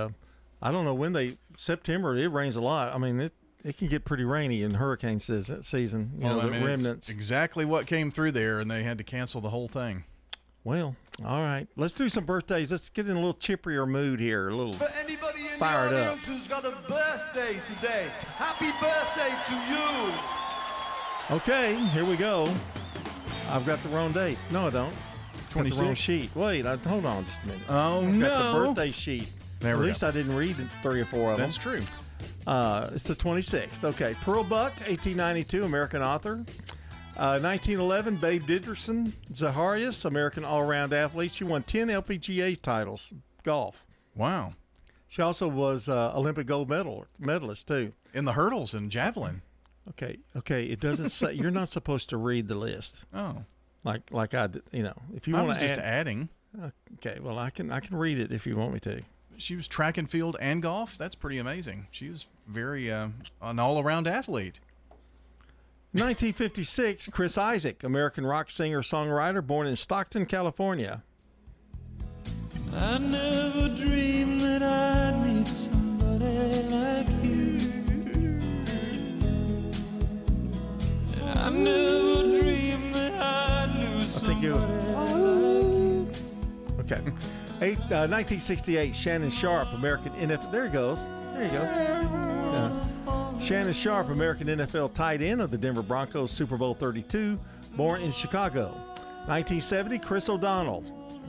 I don't know September, it rains a lot. I mean, it can get pretty rainy in hurricane season. Remnants. It's exactly what came through there, and they had to cancel the whole thing. Well, all right. Let's do some birthdays. Let's get in a little chippier mood here. A little For anybody in fired the up. audience who's got a birthday today, happy birthday to you. Okay, here we go. I've got the wrong date. No, I don't. 26? The wrong sheet. Wait, hold on just a minute. Oh, I've no. got the birthday sheet. There we At least go. I didn't read 3 or 4 of them. That's true. It's the 26th. Okay. Pearl Buck, 1892, American author. 1911, Babe Didrikson Zaharias, American all-around athlete. She won 10 LPGA titles, golf. Wow. She also was Olympic gold medalist, too. In the hurdles and javelin. Okay. It doesn't say, you're not supposed to read the list. Oh. Like I did, if you I want was to just adding. Okay, well, I can read it if you want me to. She was track and field and golf. That's pretty amazing. She was very an all-around athlete. 1956, Chris Isaak, American rock singer, songwriter, born in Stockton, California. I never dreamed that I'd meet somebody like you. And I never dreamed that I'd lose somebody like you. Okay. 1968, Shannon Sharp, American NFL. There he goes. Yeah. Shannon Sharp, American NFL tight end of the Denver Broncos, Super Bowl 32, born in Chicago. 1970, Chris O'Donnell,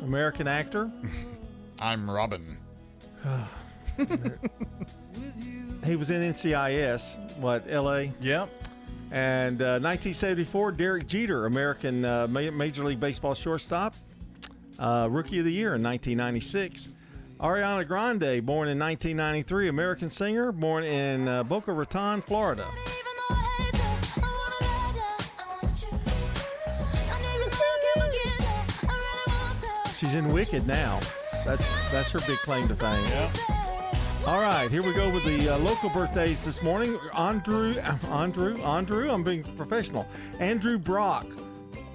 American actor. I'm Robin. He was in NCIS, L.A.? Yep. And 1974, Derek Jeter, American Major League Baseball shortstop, Rookie of the Year in 1996. Ariana Grande, born in 1993, American singer, born in Boca Raton, Florida. She's in Wicked now. That's her big claim to fame. Yeah. All right, here we go with the local birthdays this morning. Andrew, I'm being professional. Andrew Brock.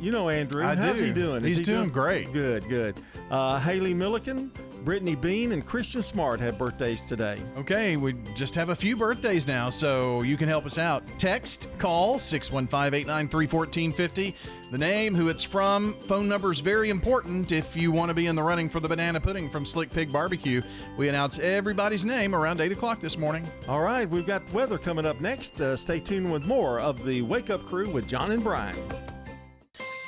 You know Andrew. How's he doing? He's Is he doing great. Good. Haley Milliken, Brittany Bean, and Christian Smart have birthdays today. Okay, we just have a few birthdays now, so you can help us out. Text, call 615-893-1450. The name, who it's from, phone number is very important if you want to be in the running for the banana pudding from Slick Pig Barbecue. We announce everybody's name around 8 o'clock this morning. All right, we've got weather coming up next. Stay tuned with more of the Wake Up Crew with John and Brian.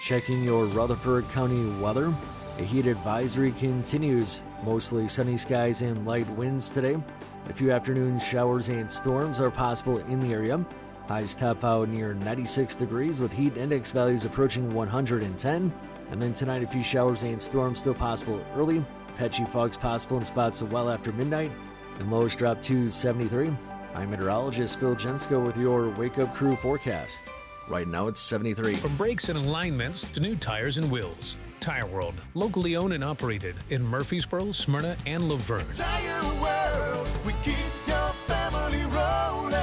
Checking your Rutherford County weather. A heat advisory continues. Mostly sunny skies and light winds today. A few afternoon showers and storms are possible in the area. Highs top out near 96 degrees with heat index values approaching 110. And then tonight, a few showers and storms still possible early. Patchy fogs possible in spots well after midnight. And lows drop to 73. I'm meteorologist Phil Jensko with your Wake Up Crew forecast. Right now it's 73. From brakes and alignments to new tires and wheels, Tire World, locally owned and operated in Murfreesboro, Smyrna, and Laverne. Tire World, we keep your family rolling.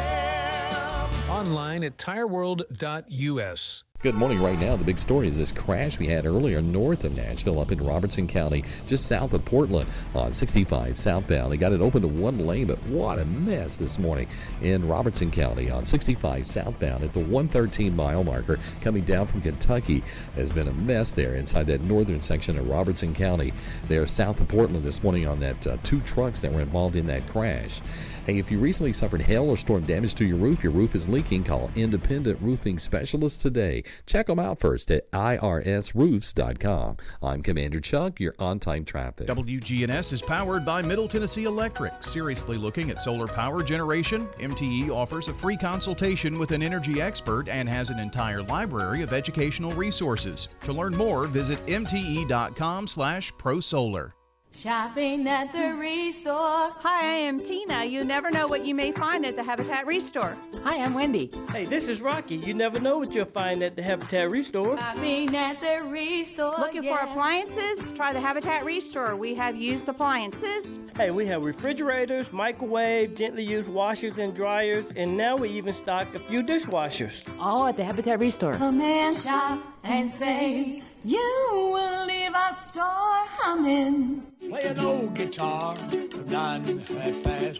Online at tireworld.us. Good morning. Right now, the big story is this crash we had earlier north of Nashville up in Robertson County, just south of Portland on 65 southbound. They got it open to one lane, but what a mess this morning in Robertson County on 65 southbound at the 113 mile marker coming down from Kentucky. Has been a mess there inside that northern section of Robertson County. They're south of Portland this morning on that two trucks that were involved in that crash. Hey, if you recently suffered hail or storm damage to your roof is leaking, call Independent Roofing Specialists today. Check them out first at irsroofs.com. I'm Commander Chuck, your on-time traffic. WGNS is powered by Middle Tennessee Electric. Seriously looking at solar power generation? MTE offers a free consultation with an energy expert and has an entire library of educational resources. To learn more, visit mte.com/prosolar. Shopping at the Restore. Hi, I am Tina. You never know what you may find at the Habitat Restore. Hi, I'm Wendy. Hey, this is Rocky. You never know what you'll find at the Habitat Restore. Shopping at the Restore. Looking for appliances? Try the Habitat Restore. We have used appliances. Hey, we have refrigerators, microwave, gently used washers and dryers, and now we even stock a few dishwashers. All at the Habitat Restore. Come and shop and save. You will leave our store humming. Play an old guitar from 9 to 1:30.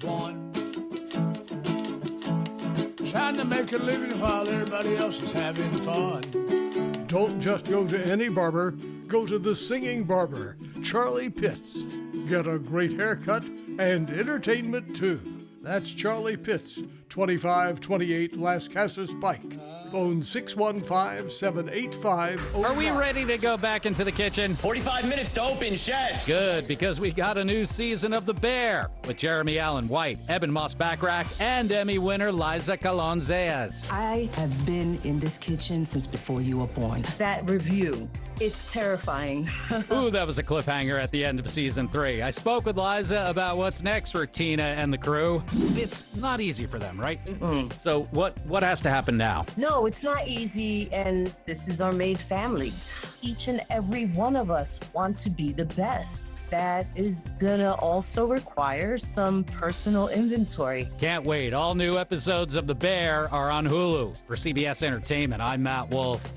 Trying to make a living while everybody else is having fun. Don't just go to any barber. Go to the singing barber, Charlie Pitts. Get a great haircut and entertainment too. That's Charlie Pitts, 2528 Las Casas Pike. Phone 615-785-09. Are we ready to go back into the kitchen? 45 minutes to open, chef. Good, because we got a new season of The Bear with Jeremy Allen White, Eben Moss Backrack, and Emmy winner Liza Colon-Zayas. I have been in this kitchen since before you were born. That review, it's terrifying. Ooh, that was a cliffhanger at the end of season 3. I spoke with Liza about what's next for Tina and the crew. It's not easy for them, right? Mm-mm. So what has to happen now? No, it's not easy, and this is our main family. Each and every one of us want to be the best. That is gonna also require some personal inventory. Can't wait. All new episodes of The Bear are on Hulu. For CBS Entertainment, I'm Matt Wolf.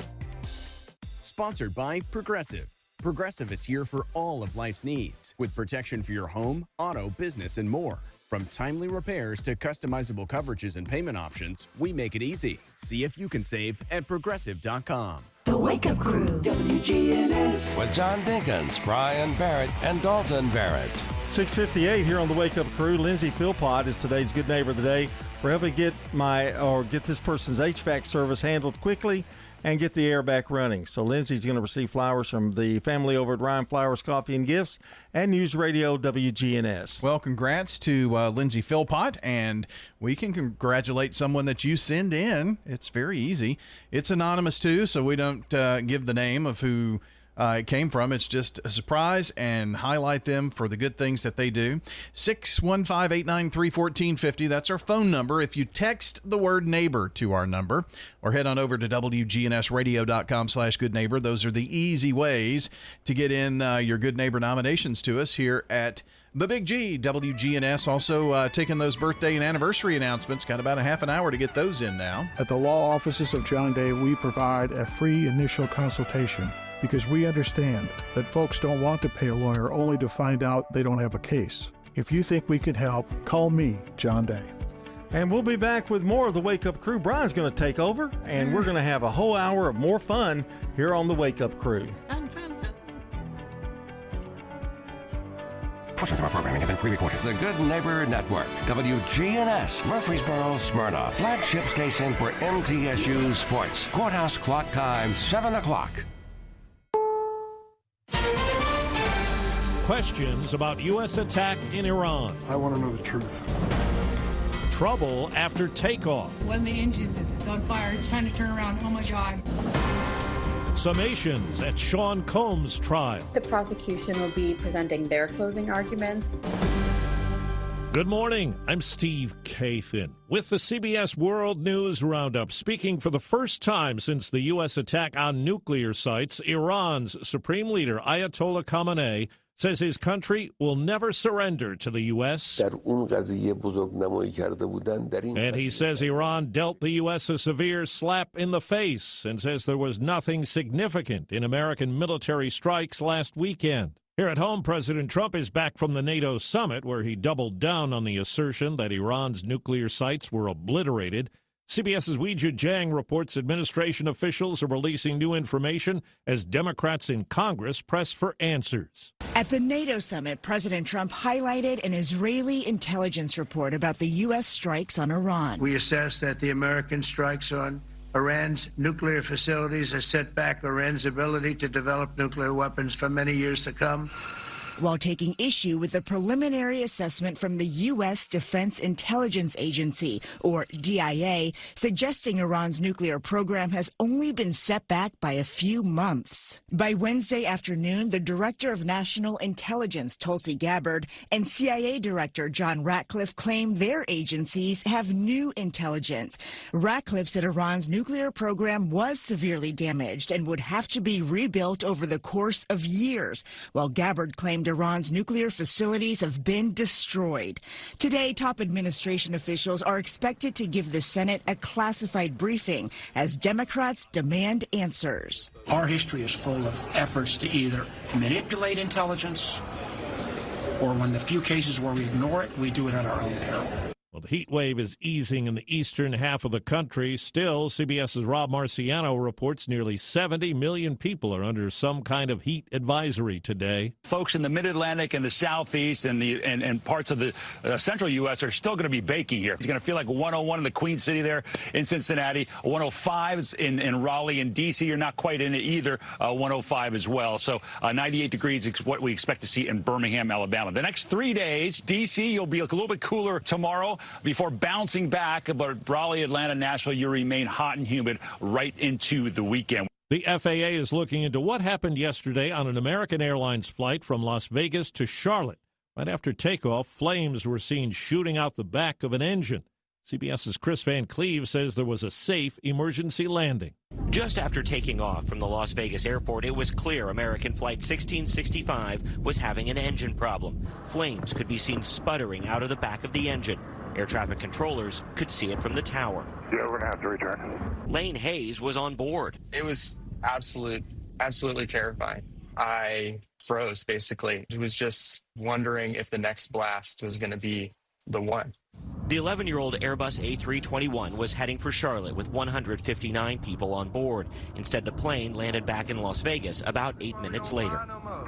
Sponsored by Progressive. Progressive is here for all of life's needs, with protection for your home, auto, business, and more. From timely repairs to customizable coverages and payment options, we make it easy. See if you can save at Progressive.com. The Wake Up Crew, WGNS. With John Dinkins, Brian Barrett, and Dalton Barrett. 6:58 here on the Wake Up Crew. Lindsay Philpott is today's Good Neighbor of the Day. We're helping get this person's HVAC service handled quickly and get the air back running. So Lindsay's going to receive flowers from the family over at Ryan Flowers Coffee and Gifts and News Radio WGNS. Well, congrats to Lindsay Philpott, and we can congratulate someone that you send in. It's very easy. It's anonymous too, so we don't give the name of who it came from. It's just a surprise and highlight them for the good things that they do. 615-893-1450. That's our phone number. If you text the word neighbor to our number or head on over to WGNSradio.com/goodneighbor, those are the easy ways to get in your Good Neighbor nominations to us here at the Big G. WGNS also taking those birthday and anniversary announcements. Got about a half an hour to get those in now. At the law offices of John Day, we provide a free initial consultation because we understand that folks don't want to pay a lawyer only to find out they don't have a case. If you think we can help, call me, John Day. And we'll be back with more of the Wake Up Crew. Brian's going to take over, and we're going to have a whole hour of more fun here on the Wake Up Crew. Portions of our programming have been pre-recorded. The Good Neighbor Network, WGNS, Murfreesboro, Smyrna, flagship station for MTSU Sports. Courthouse clock time, 7 o'clock. Questions about U.S. attack in Iran. I want to know the truth. Trouble after takeoff. One of the engines it's on fire. It's trying to turn around. Oh, my God. Summations at Sean Combs' trial. The prosecution will be presenting their closing arguments. Good morning. I'm Steve Kathan with the CBS World News Roundup. Speaking for the first time since the U.S. attack on nuclear sites, Iran's supreme leader, Ayatollah Khamenei, says his country will never surrender to the U.S. And he says Iran dealt the U.S. a severe slap in the face and says there was nothing significant in American military strikes last weekend. Here at home, President Trump is back from the NATO summit where he doubled down on the assertion that Iran's nuclear sites were obliterated. CBS's Weijia Jiang reports administration officials are releasing new information as Democrats in Congress press for answers. At the NATO summit, President Trump highlighted an Israeli intelligence report about the U.S. strikes on Iran. We assess that the American strikes on Iran's nuclear facilities has set back Iran's ability to develop nuclear weapons for many years to come. While taking issue with the preliminary assessment from the U.S. Defense Intelligence Agency, or DIA, suggesting Iran's nuclear program has only been set back by a few months. By Wednesday afternoon, the Director of National Intelligence, Tulsi Gabbard, and CIA Director John Ratcliffe claim their agencies have new intelligence. Ratcliffe said Iran's nuclear program was severely damaged and would have to be rebuilt over the course of years, while Gabbard claimed Iran's nuclear facilities have been destroyed. Today, top administration officials are expected to give the Senate a classified briefing as Democrats demand answers. Our history is full of efforts to either manipulate intelligence, or when the few cases where we ignore it, we do it at our own peril. Well, the heat wave is easing in the eastern half of the country. Still, CBS's Rob Marciano reports nearly 70 million people are under some kind of heat advisory today. Folks in the mid-Atlantic and the southeast and parts of the central U.S. are still going to be baking here. It's going to feel like 101 in the Queen City there in Cincinnati, 105 in Raleigh and D.C. You're not quite in it either, 105 as well. So 98 degrees is what we expect to see in Birmingham, Alabama. The next 3 days, D.C., you'll be a little bit cooler tomorrow before bouncing back. But Raleigh, Atlanta, Nashville, you remain hot and humid right into the weekend. The FAA is looking into what happened yesterday on an American Airlines flight from Las Vegas to Charlotte. Right after takeoff, flames were seen shooting out the back of an engine. CBS's Chris Van Cleve says there was a safe emergency landing. Just after taking off from the Las Vegas airport, it was clear American Flight 1665 was having an engine problem. Flames could be seen sputtering out of the back of the engine. Air traffic controllers could see it from the tower. Yeah, we're going to have to return. Lane Hayes was on board. It was absolutely terrifying. I froze, basically. It was just wondering if the next blast was going to be the one. The 11-year-old Airbus A321 was heading for Charlotte with 159 people on board. Instead, the plane landed back in Las Vegas about 8 minutes later.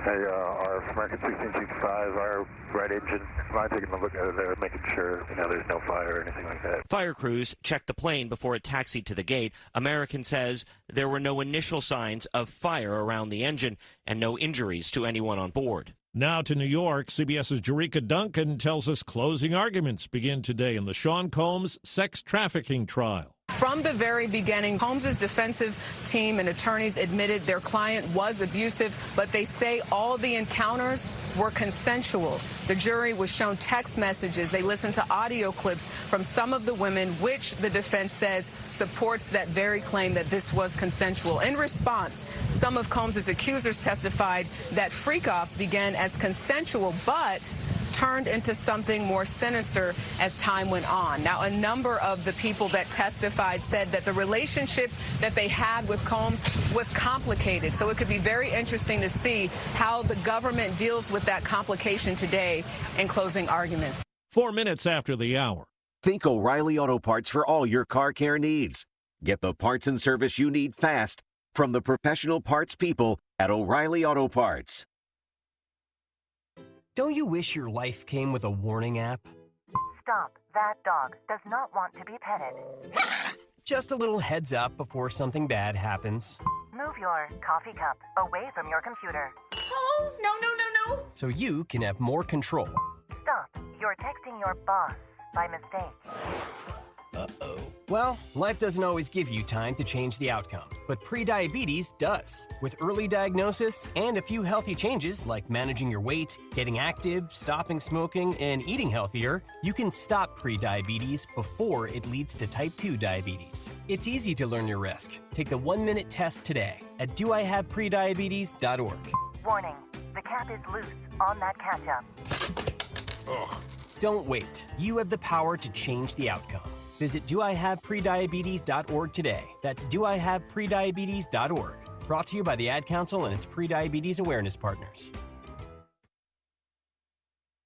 Hey, our American 1665, our right engine. I'm taking a look at it there, making sure there's no fire or anything like that. Fire crews checked the plane before it taxied to the gate. American says there were no initial signs of fire around the engine and no injuries to anyone on board. Now to New York, CBS's Jerika Duncan tells us closing arguments begin today in the Sean Combs sex trafficking trial. From the very beginning, Combs' defensive team and attorneys admitted their client was abusive, but they say all the encounters were consensual. The jury was shown text messages. They listened to audio clips from some of the women, which the defense says supports that very claim that this was consensual. In response, some of Combs' accusers testified that freak-offs began as consensual, but turned into something more sinister as time went on. Now, a number of the people that testified said that the relationship that they had with Combs was complicated. So it could be very interesting to see how the government deals with that complication today in closing arguments. 4 minutes after the hour. Think O'Reilly Auto Parts for all your car care needs. Get the parts and service you need fast from the professional parts people at O'Reilly Auto Parts. Don't you wish your life came with a warning app? Stop. That dog does not want to be petted. Just a little heads up before something bad happens. Move your coffee cup away from your computer. Oh, no. So you can have more control. Stop. You're texting your boss by mistake. Uh-oh. Well, life doesn't always give you time to change the outcome, but prediabetes does. With early diagnosis and a few healthy changes like managing your weight, getting active, stopping smoking, and eating healthier, you can stop prediabetes before it leads to type 2 diabetes. It's easy to learn your risk. Take the 1-minute test today at doihaveprediabetes.org. Warning. The cap is loose on that catch-up. Ugh. Don't wait. You have the power to change the outcome. Visit doihaveprediabetes.org today. That's doihaveprediabetes.org. Brought to you by the Ad Council and its prediabetes awareness partners.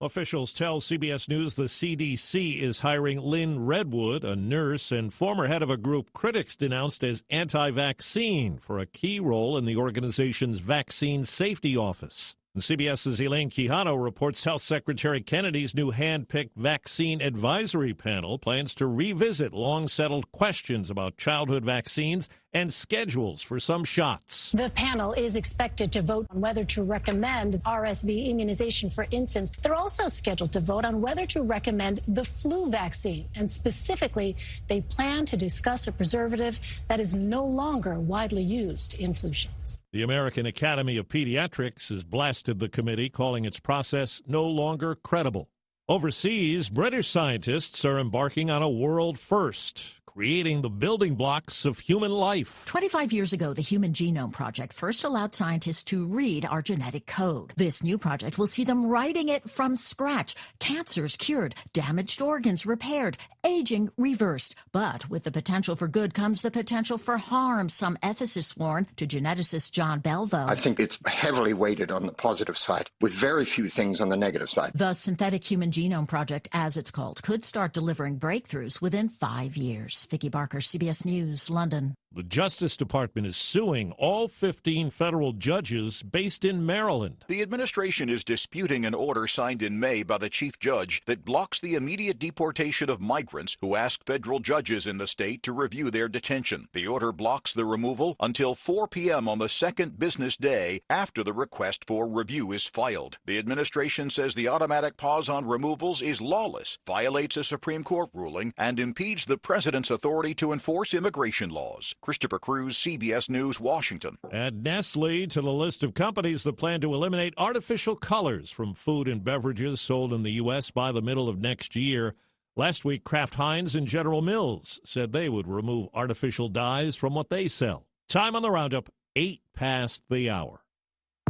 Officials tell CBS News the CDC is hiring Lynn Redwood, a nurse and former head of a group critics denounced as anti-vaccine, for a key role in the organization's Vaccine Safety Office. CBS's Elaine Quijano reports Health Secretary Kennedy's new hand-picked vaccine advisory panel plans to revisit long-settled questions about childhood vaccines and schedules for some shots. The panel is expected to vote on whether to recommend RSV immunization for infants. They're also scheduled to vote on whether to recommend the flu vaccine. And specifically, they plan to discuss a preservative that is no longer widely used in flu shots. The American Academy of Pediatrics has blasted the committee, calling its process no longer credible. Overseas, British scientists are embarking on a world first, creating the building blocks of human life. 25 years ago, the Human Genome Project first allowed scientists to read our genetic code. This new project will see them writing it from scratch. Cancers cured, damaged organs repaired, aging reversed. But with the potential for good comes the potential for harm, some ethicists warn. To geneticist John Belvo, I think it's heavily weighted on the positive side, with very few things on the negative side. The Synthetic Human Genome Project, as it's called, could start delivering breakthroughs within 5 years. Vicki Barker, CBS News, London. The Justice Department is suing all 15 federal judges based in Maryland. The administration is disputing an order signed in May by the chief judge that blocks the immediate deportation of migrants who ask federal judges in the state to review their detention. The order blocks the removal until 4 p.m. on the second business day after the request for review is filed. The administration says the automatic pause on removals is lawless, violates a Supreme Court ruling, and impedes the president's authority to enforce immigration laws. Christopher Cruz, CBS News, Washington. Add Nestle to the list of companies that plan to eliminate artificial colors from food and beverages sold in the U.S. by the middle of next year. Last week, Kraft Heinz and General Mills said they would remove artificial dyes from what they sell. Time on the roundup, 8 past the hour.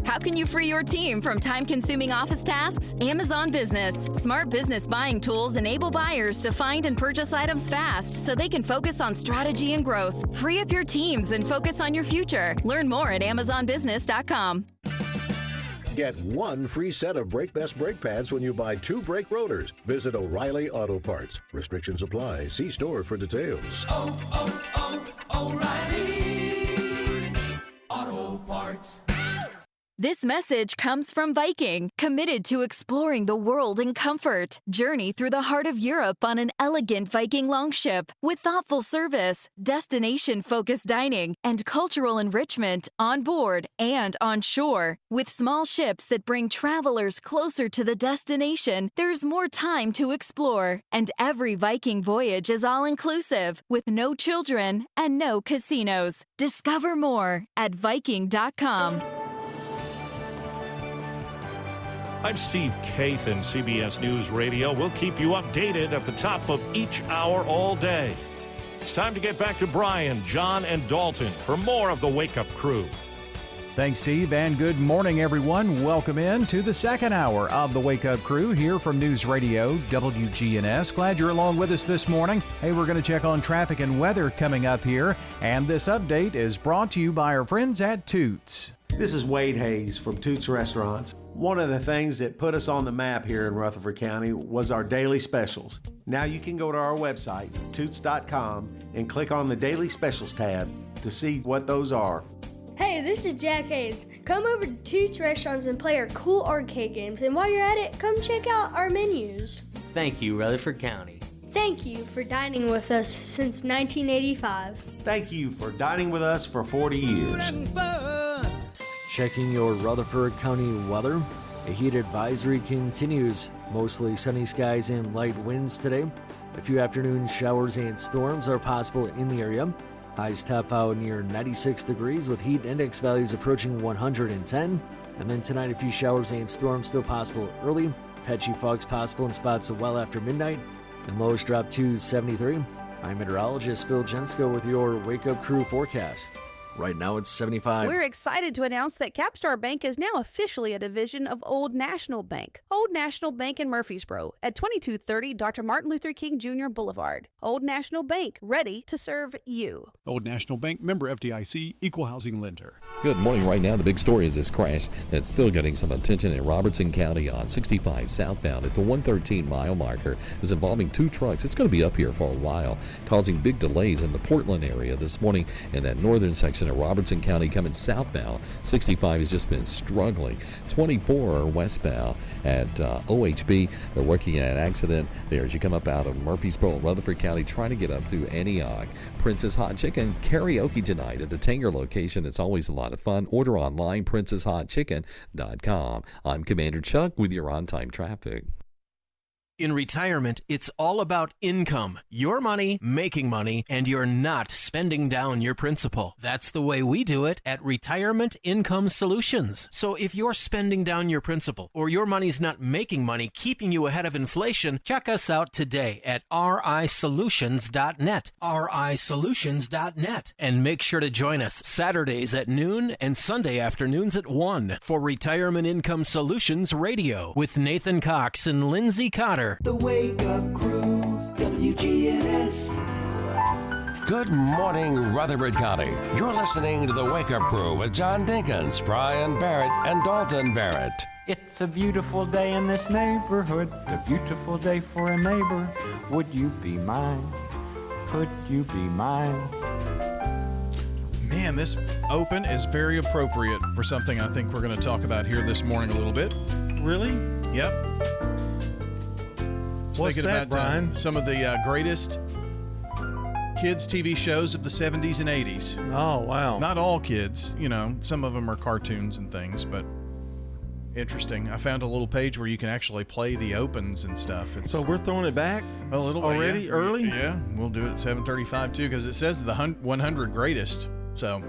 How can you free your team from time-consuming office tasks? Amazon Business. Smart business buying tools enable buyers to find and purchase items fast so they can focus on strategy and growth. Free up your teams and focus on your future. Learn more at AmazonBusiness.com. Get one free set of Brake Best brake pads when you buy 2 brake rotors. Visit O'Reilly Auto Parts. Restrictions apply. See store for details. O'Reilly Auto Parts. This message comes from Viking, committed to exploring the world in comfort. Journey through the heart of Europe on an elegant Viking longship with thoughtful service, destination-focused dining, and cultural enrichment on board and on shore. With small ships that bring travelers closer to the destination, there's more time to explore. And every Viking voyage is all-inclusive, with no children and no casinos. Discover more at Viking.com. I'm Steve Kathan, CBS News Radio. We'll keep you updated at the top of each hour all day. It's time to get back to Brian, John, and Dalton for more of the Wake Up Crew. Thanks, Steve, and good morning, everyone. Welcome in to the second hour of the Wake Up Crew here from News Radio WGNS. Glad you're along with us this morning. Hey, we're going to check on traffic and weather coming up here, and this update is brought to you by our friends at Toots. This is Wade Hayes from Toots Restaurants. One of the things that put us on the map here in Rutherford County was our daily specials. Now you can go to our website, toots.com, and click on the Daily Specials tab to see what those are. Hey, this is Jack Hayes. Come over to Toots Restaurants and play our cool arcade games, and while you're at it, come check out our menus. Thank you, Rutherford County. Thank you for dining with us since 1985. Thank you for dining with us for 40 years. Checking your Rutherford County weather. A heat advisory continues. Mostly sunny skies and light winds today. A few afternoon showers and storms are possible in the area. Highs top out near 96 degrees with heat index values approaching 110. And then tonight, a few showers and storms still possible early. Patchy fogs possible in spots well after midnight. And lows drop to 73. I'm meteorologist Phil Jensko with your Wake Up Crew forecast. Right now it's 75. We're excited to announce that Capstar Bank is now officially a division of Old National Bank. Old National Bank in Murfreesboro at 2230 Dr. Martin Luther King Jr. Boulevard. Old National Bank, ready to serve you. Old National Bank, member FDIC, equal housing lender. Good morning. Right now, the big story is this crash that's still getting some attention in Robertson County on 65 southbound at the 113-mile marker. It was involving 2 trucks. It's going to be up here for a while, causing big delays in the Portland area this morning in that northern section of Robertson County coming southbound. 65 has just been struggling. 24 westbound at OHB. They're working at an accident there as you come up out of Murfreesboro, Rutherford County, trying to get up through Antioch. Princess Hot Chicken karaoke tonight at the Tanger location. It's always a lot of fun. Order online, princesshotchicken.com. I'm Commander Chuck with your on-time traffic. In retirement, it's all about income. Your money, making money, and you're not spending down your principal. That's the way we do it at Retirement Income Solutions. So if you're spending down your principal or your money's not making money, keeping you ahead of inflation, check us out today at risolutions.net. risolutions.net. And make sure to join us Saturdays at noon and Sunday afternoons at 1 for Retirement Income Solutions Radio with Nathan Cox and Lindsay Cotter. The Wake Up Crew, WGNS. Good morning, Rutherford County. You're listening to The Wake Up Crew with John Dinkins, Brian Barrett, and Dalton Barrett. It's a beautiful day in this neighborhood, a beautiful day for a neighbor. Would you be mine? Could you be mine? Man, this open is very appropriate for something I think we're going to talk about here this morning a little bit. Really? Yep. What's thinking that, about Brian? Some of the greatest kids' TV shows of the 70s and 80s. Oh, wow. Not all kids, you know, some of them are cartoons and things, but interesting. I found a little page where you can actually play the opens and stuff. So we're throwing it back a little already, yeah. early? Yeah, we'll do it at 7:35 too, because it says the 100 greatest. So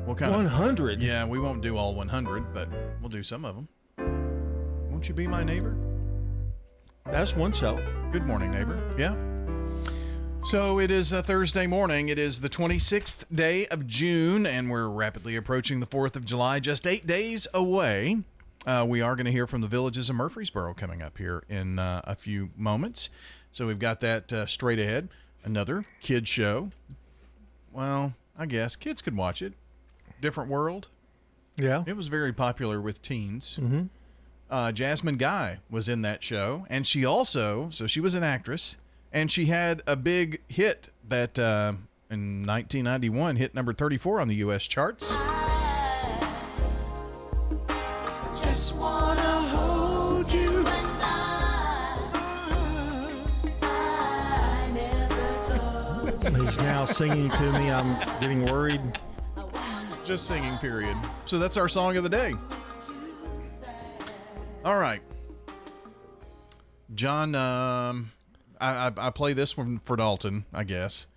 we'll kind 100? Yeah, we won't do all 100, but we'll do some of them. Won't you be my neighbor? That's one show. Good morning, neighbor. Yeah. So it is a Thursday morning. It is the 26th day of June, and we're rapidly approaching the 4th of July, just 8 days away. We are going to hear from the Villages of Murfreesboro coming up here in a few moments. So we've got that straight ahead. Another kid show. Well, I guess kids could watch it. Different World. Yeah. It was very popular with teens. Mm-hmm. Jasmine Guy was in that show, and she also, so she was an actress, and she had a big hit that in 1991 hit number 34 on the U.S. charts. Just wanna hold you. He's now singing to me. I'm getting worried. Just singing, period. So that's our song of the day. All right. John, I play this one for Dalton, I guess.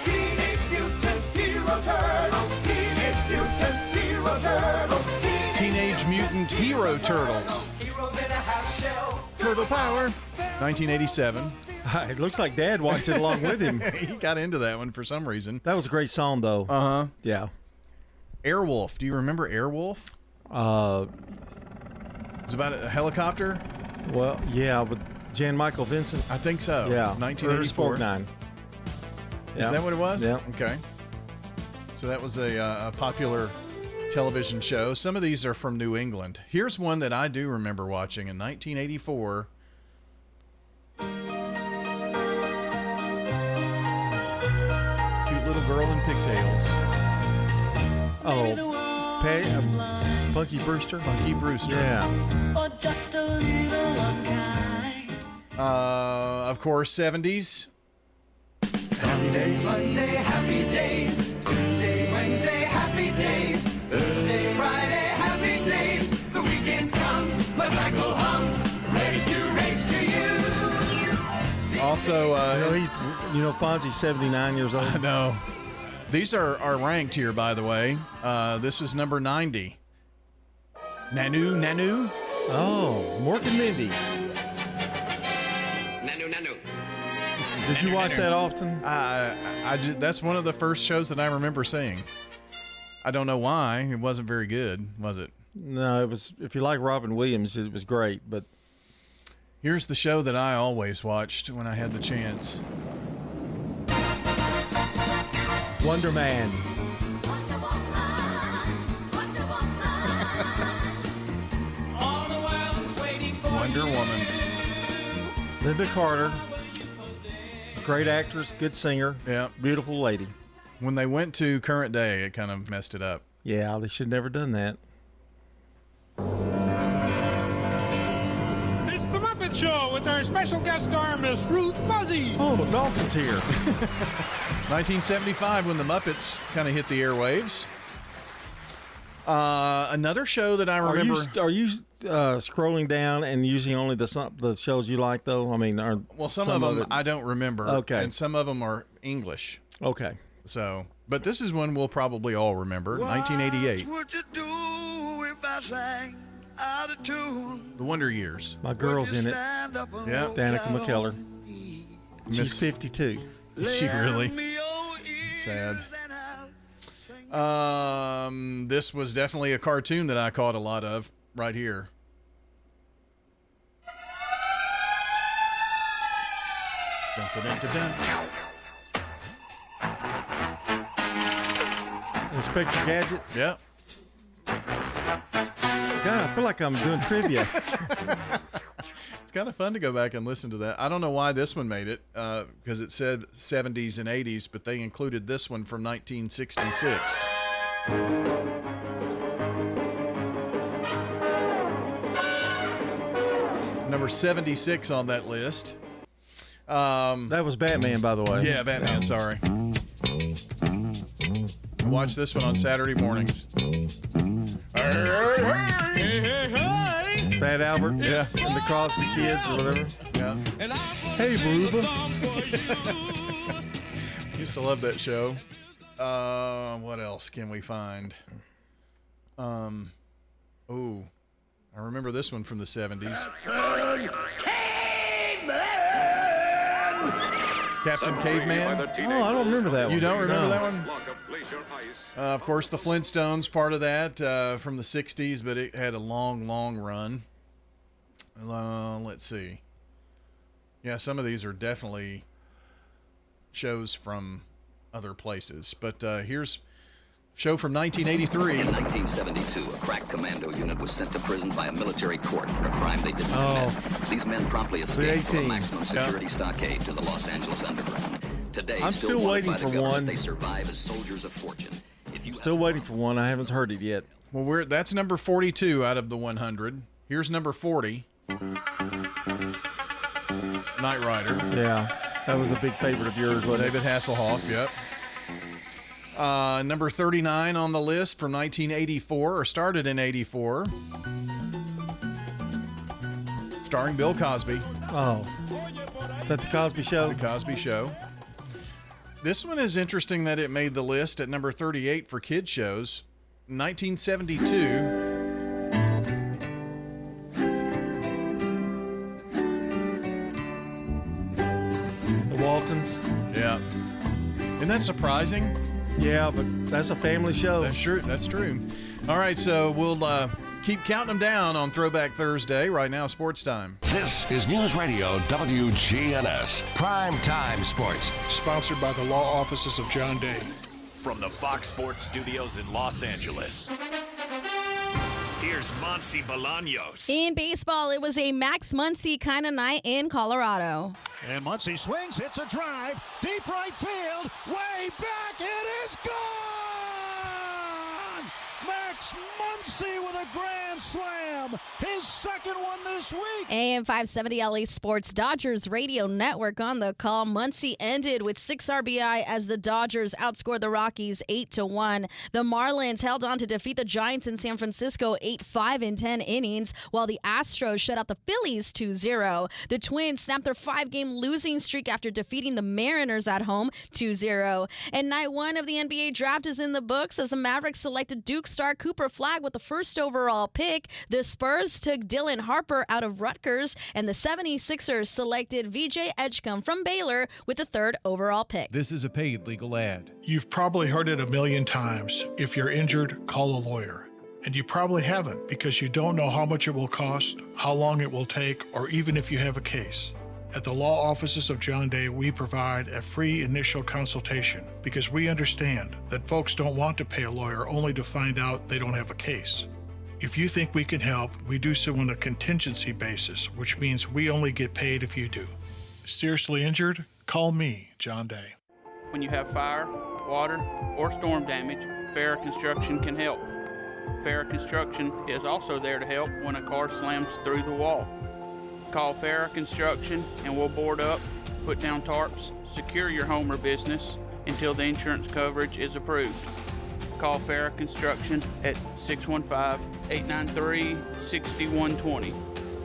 Teenage Mutant Hero Turtles. Teenage Mutant Hero Turtles. Teenage Mutant Hero Turtles. Heroes in a half shell. Turtle Power. 1987. It looks like Dad watched it along with him. He got into that one for some reason. That was a great song, though. Uh-huh. Yeah. Airwolf. Do you remember Airwolf? It's about a helicopter? Well, yeah, with Jan Michael Vincent. I think so. Yeah. 1984. Yeah. Is that what it was? Yeah. Okay. So that was a popular television show. Some of these are from New England. Here's one that I do remember watching in 1984. Cute little girl in pigtails. Oh, Punky Brewster? Punky Brewster. Yeah. Or just a little unkind. Of course, 70s. Happy Days. Monday, happy days. Tuesday, Wednesday, happy days. Thursday, Friday, happy days. The weekend comes, my cycle hums, ready to race to you. Also, Fonzie's 79 years old. I know. These are ranked here, by the way. This is number 90. Nanu. Oh, Mork and Mindy. Nanu. Did you watch that often? That's one of the first shows that I remember seeing. I don't know why. It wasn't very good, was it? No, it was. If you like Robin Williams, it was great. But here's the show that I always watched when I had the chance. Wonder Man. Wonder Woman. Linda Carter. Great actress, good singer. Yeah. Beautiful lady. When they went to current day, it kind of messed it up. Yeah, they should never done that. It's the Muppet Show with our special guest star, Miss Ruth Fuzzy. Oh, Dalton's here. 1975 when the Muppets kind of hit the airwaves. Another show that I remember. Are you scrolling down and using only the shows you like, though? I mean, some of them I don't remember. Okay. And some of them are English. Okay. So, but this is one we'll probably all remember. 1988. What would you do if I sang out of tune? The Wonder Years. My girl's in it. Yeah. Danica McKellar. She's 52. Is she really? Sad. This was definitely a cartoon that I caught a lot of right here. Dun, dun, dun, dun, dun. Inspector Gadget? Yep. God, I feel like I'm doing trivia. It's kind of fun to go back and listen to that. I don't know why this one made it, because it said 70s and 80s, but they included this one from 1966. Number 76 on that list. That was Batman, by the way. Yeah, Batman, sorry. Watch this one on Saturday mornings. Fat Albert. Yeah. And the Crosby Kids or whatever. Yeah. Hey, Booba. Used to love that show. What else can we find? I remember this one from the 70s. Captain Caveman. Oh, I don't remember that one. You don't remember No. that one? Of course, the Flintstones, part of that from the 60s, but it had a long, long run. Let's see. Yeah, some of these are definitely shows from other places. But here's a show from 1983. In 1972, a crack commando unit was sent to prison by a military court for a crime they didn't commit. These men promptly escaped from a maximum security stockade to the Los Angeles underground. Today, I'm still waiting wanted by the for government, one. They survive as soldiers of fortune. Still waiting for one. I haven't heard it yet. Well, that's number 42 out of the 100. Here's number 40. Knight Rider. Yeah, that was a big favorite of yours, wasn't David Hasselhoff, yep. Number 39 on the list from 1984, or started in 84. Starring Bill Cosby. Oh. Is that The Cosby Show? The Cosby Show. This one is interesting that it made the list at number 38 for kids shows. 1972. The Waltons. Yeah. Isn't that surprising? Yeah, but that's a family show. That's true. All right, so we'll keep counting them down on Throwback Thursday. Right now, sports time. This is News Radio WGNS Prime Time Sports. Sponsored by the law offices of John Day. From the Fox Sports Studios in Los Angeles, here's Muncy Bolaños. In baseball, it was a Max Muncy kind of night in Colorado. And Muncy swings, hits a drive, deep right field, way back, it is gone! Max Muncy with a grand slam, his second one this week. AM 570 LA Sports Dodgers radio network on the call. Muncy ended with 6 RBI as the Dodgers outscored the Rockies 8-1. The Marlins held on to defeat the Giants in San Francisco 8-5 in 10 innings, while the Astros shut out the Phillies 2-0. The Twins snapped their 5-game losing streak after defeating the Mariners at home 2-0. And night one of the NBA draft is in the books as the Mavericks selected Duke star Cooper Flagg with the first overall pick. pick. The Spurs took Dylan Harper out of Rutgers, and the 76ers selected VJ Edgecombe from Baylor with the 3rd overall pick. This is a paid legal ad. You've probably heard it a million times. If you're injured, call a lawyer. And you probably haven't because you don't know how much it will cost, how long it will take, or even if you have a case. At the law offices of John Day, we provide a free initial consultation because we understand that folks don't want to pay a lawyer only to find out they don't have a case. If you think we can help, we do so on a contingency basis, which means we only get paid if you do. Seriously injured? Call me, John Day. When you have fire, water, or storm damage, Farrah Construction can help. Farrah Construction is also there to help when a car slams through the wall. Call Farrah Construction and we'll board up, put down tarps, secure your home or business until the insurance coverage is approved. Call Farrah Construction at 615-893-6120.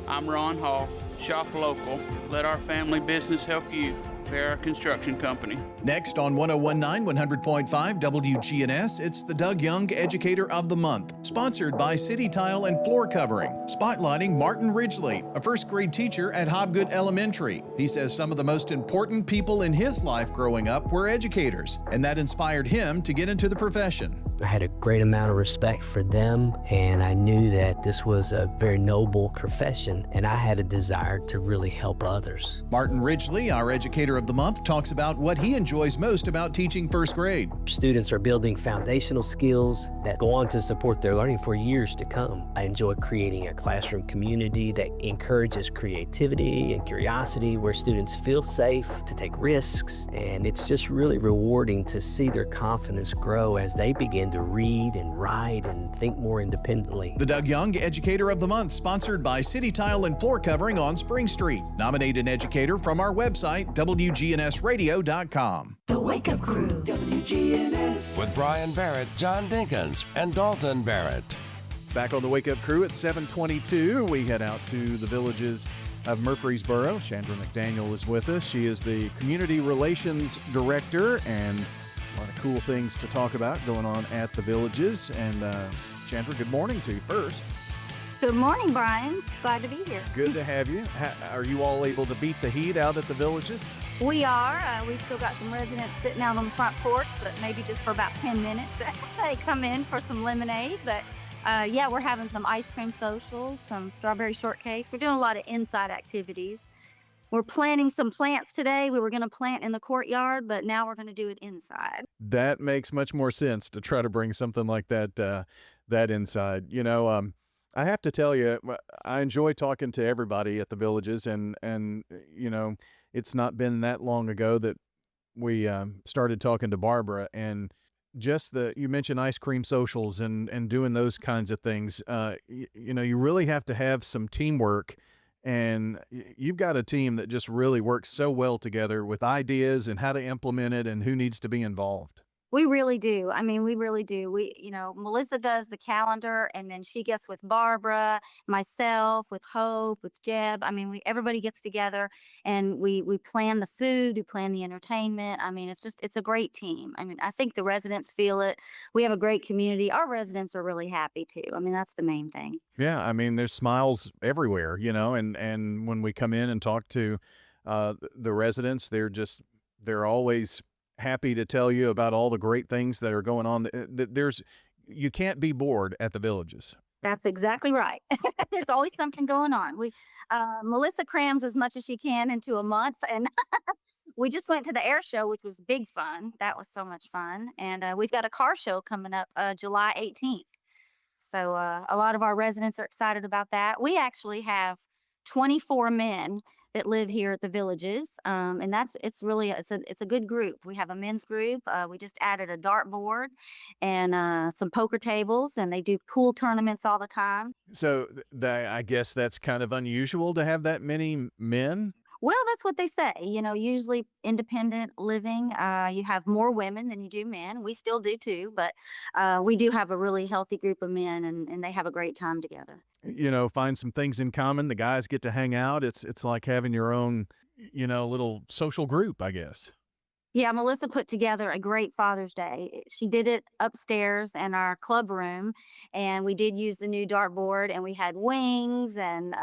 I'm Ron Hall. Shop local. Let our family business help you. Farrah Construction Company. Next on 1019 100.5 WGNS, it's the Doug Young Educator of the Month, sponsored by City Tile and Floor Covering, spotlighting Martin Ridgely, a first grade teacher at Hobgood Elementary. He says some of the most important people in his life growing up were educators, and that inspired him to get into the profession. I had a great amount of respect for them, and I knew that this was a very noble profession, and I had a desire to really help others. Martin Ridgely, our Educator of the Month, talks about what he enjoys most about teaching first grade. Students are building foundational skills that go on to support their learning for years to come. I enjoy creating a classroom community that encourages creativity and curiosity, where students feel safe to take risks, and it's just really rewarding to see their confidence grow as they begin to read and write and think more independently. The Doug Young Educator of the Month, sponsored by City Tile and Floor Covering on Spring Street. Nominate an educator from our website, WGNSradio.com. The Wake Up Crew, WGNS. With Brian Barrett, John Dinkins, and Dalton Barrett. Back on the Wake Up Crew at 7:22, we head out to the villages of Murfreesboro. Chandra McDaniel is with us. She is the Community Relations Director, and a lot of cool things to talk about going on at the villages. And Chandra, good morning to you first. Good morning, Brian. Glad to be here. Good to have you. Are you all able to beat the heat out at the villages? We are. We've still got some residents sitting out on the front porch, but maybe just for about 10 minutes. They come in for some lemonade, but yeah, we're having some ice cream socials, some strawberry shortcakes. We're doing a lot of inside activities. We're planting some plants today. We were going to plant in the courtyard, but now we're going to do it inside. That makes much more sense to try to bring something like that inside. You know, I have to tell you, I enjoy talking to everybody at the villages, and you know, it's not been that long ago that we started talking to Barbara, and just you mentioned ice cream socials and doing those kinds of things. You know, you really have to have some teamwork. And you've got a team that just really works so well together with ideas and how to implement it and who needs to be involved. We really do. I mean, we really do. Melissa does the calendar, and then she gets with Barbara, myself, with Hope, with Jeb. I mean, everybody gets together, and we plan the food, we plan the entertainment. I mean, it's a great team. I mean, I think the residents feel it. We have a great community. Our residents are really happy too. I mean, that's the main thing. Yeah, I mean, there's smiles everywhere, you know, and when we come in and talk to the residents, they're always happy to tell you about all the great things that are going on. You can't be bored at the villages. That's exactly right. There's always something going on. Melissa crams as much as she can into a month, and we just went to the air show, which was big fun. That was so much fun. And we've got a car show coming up July 18th. So a lot of our residents are excited about that. We actually have 24 men that live here at the villages, and it's a good group. We have a men's group. We just added a dartboard and some poker tables, and they do pool tournaments all the time. So I guess that's kind of unusual to have that many men. Well, that's what they say. You know, usually independent living, you have more women than you do men. We still do too, but we do have a really healthy group of men, and they have a great time together. You know, find some things in common. The guys get to hang out. It's like having your own, you know, little social group, I guess. Yeah, Melissa put together a great Father's Day. She did it upstairs in our club room, and we did use the new dartboard, and we had wings and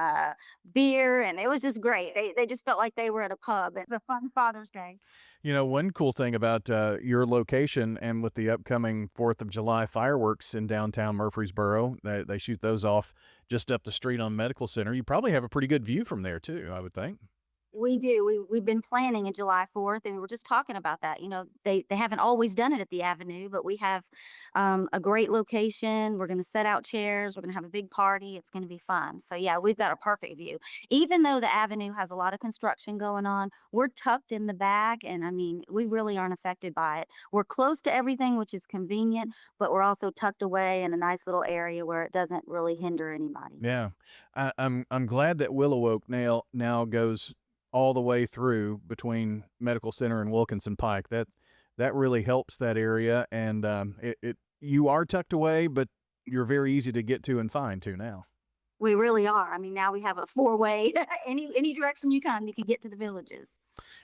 beer, and it was just great. They just felt like they were at a pub. It's a fun Father's Day. You know, one cool thing about your location and with the upcoming 4th of July fireworks in downtown Murfreesboro, they shoot those off just up the street on Medical Center. You probably have a pretty good view from there, too, I would think. We do. We've been planning in July 4th, and we were just talking about that. You know, they haven't always done it at the Avenue, but we have a great location. We're going to set out chairs. We're going to have a big party. It's going to be fun. So, yeah, we've got a perfect view. Even though the Avenue has a lot of construction going on, we're tucked in the back, and I mean, we really aren't affected by it. We're close to everything, which is convenient, but we're also tucked away in a nice little area where it doesn't really hinder anybody. Yeah. I'm glad that Willow Oak now goes all the way through between Medical Center and Wilkinson Pike. That really helps that area, and you are tucked away, but you're very easy to get to and find too now. We really are. I mean, now we have a four-way. Any direction you come, you can get to the Villages.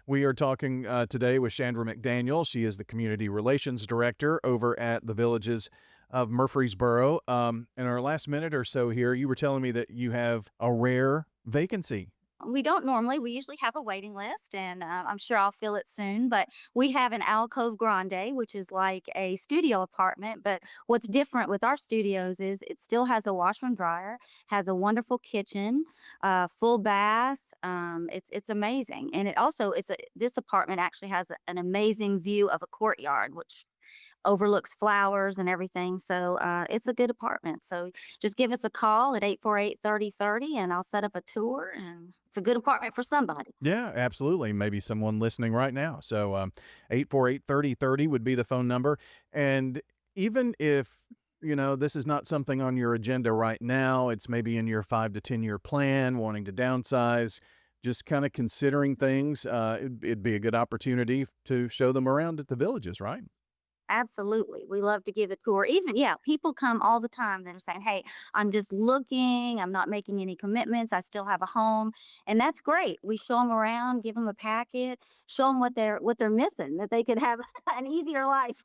We are talking today with Chandra McDaniel. She is the Community Relations Director over at the Villages of Murfreesboro. In our last minute or so here, you were telling me that you have a rare vacancy. We don't normally. We usually have a waiting list, and I'm sure I'll fill it soon. But we have an alcove grande, which is like a studio apartment. But what's different with our studios is it still has a washer and dryer, has a wonderful kitchen, full bath. It's amazing, and it also this apartment actually has an amazing view of a courtyard, which overlooks flowers and everything. So it's a good apartment. So just give us a call at 848-3030 and I'll set up a tour, and it's a good apartment for somebody. Yeah, absolutely. Maybe someone listening right now. So 848-3030 would be the phone number. And even if, you know, this is not something on your agenda right now, it's maybe in your 5 to 10 year plan, wanting to downsize, just kind of considering things, it'd be a good opportunity to show them around at the Villages, right? Absolutely. We love to give a tour. Even, yeah, people come all the time that are saying, hey, I'm just looking. I'm not making any commitments. I still have a home. And that's great. We show them around, give them a packet, show them what they're missing, that they could have an easier life.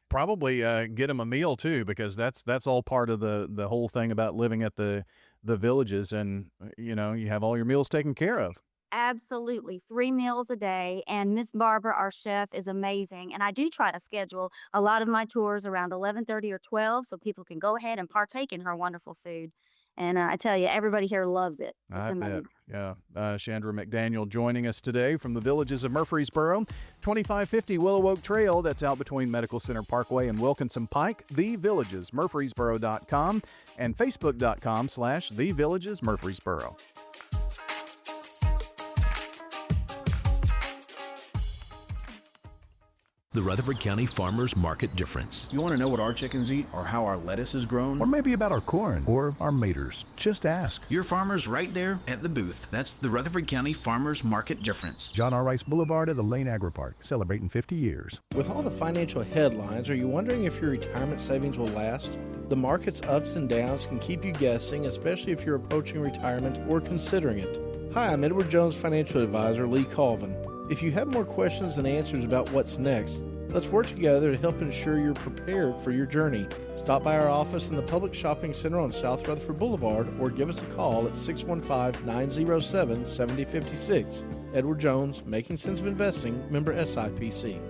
Probably get them a meal too, because that's all part of the whole thing about living at the Villages. And, you know, you have all your meals taken care of. Absolutely. 3 meals a day. And Miss Barbara, our chef, is amazing. And I do try to schedule a lot of my tours around 11:30 or 12 so people can go ahead and partake in her wonderful food. And I tell you, everybody here loves it. It's amazing. Bet. Yeah. Chandra McDaniel joining us today from the Villages of Murfreesboro. 2550 Willow Oak Trail, that's out between Medical Center Parkway and Wilkinson Pike. The Villages, Murfreesboro.com and Facebook.com/The Villages Murfreesboro. The Rutherford County Farmers Market Difference. You want to know what our chickens eat or how our lettuce is grown? Or maybe about our corn or our maters. Just ask. Your farmer's right there at the booth. That's the Rutherford County Farmers Market Difference. John R. Rice Boulevard at the Lane Agri Park, celebrating 50 years. With all the financial headlines, are you wondering if your retirement savings will last? The market's ups and downs can keep you guessing, especially if you're approaching retirement or considering it. Hi, I'm Edward Jones Financial Advisor Lee Colvin. If you have more questions than answers about what's next, let's work together to help ensure you're prepared for your journey. Stop by our office in the Public Shopping Center on South Rutherford Boulevard or give us a call at 615-907-7056. Edward Jones, Making Sense of Investing, member SIPC.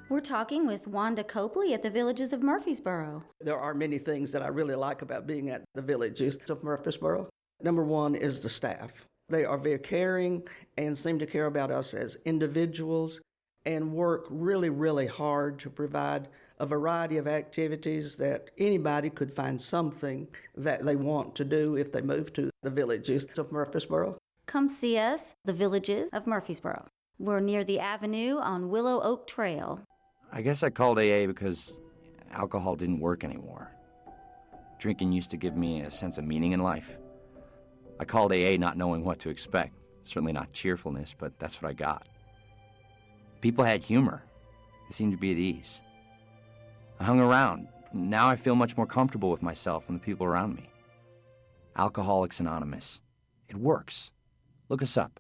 We're talking with Wanda Copley at the Villages of Murfreesboro. There are many things that I really like about being at the Villages of Murfreesboro. Number one is the staff. They are very caring and seem to care about us as individuals and work really, really hard to provide a variety of activities that anybody could find something that they want to do if they move to the Villages of Murfreesboro. Come see us, the Villages of Murfreesboro. We're near the Avenue on Willow Oak Trail. I guess I called AA because alcohol didn't work anymore. Drinking used to give me a sense of meaning in life. I called AA not knowing what to expect. Certainly not cheerfulness, but that's what I got. People had humor. They seemed to be at ease. I hung around. Now I feel much more comfortable with myself and the people around me. Alcoholics Anonymous. It works. Look us up.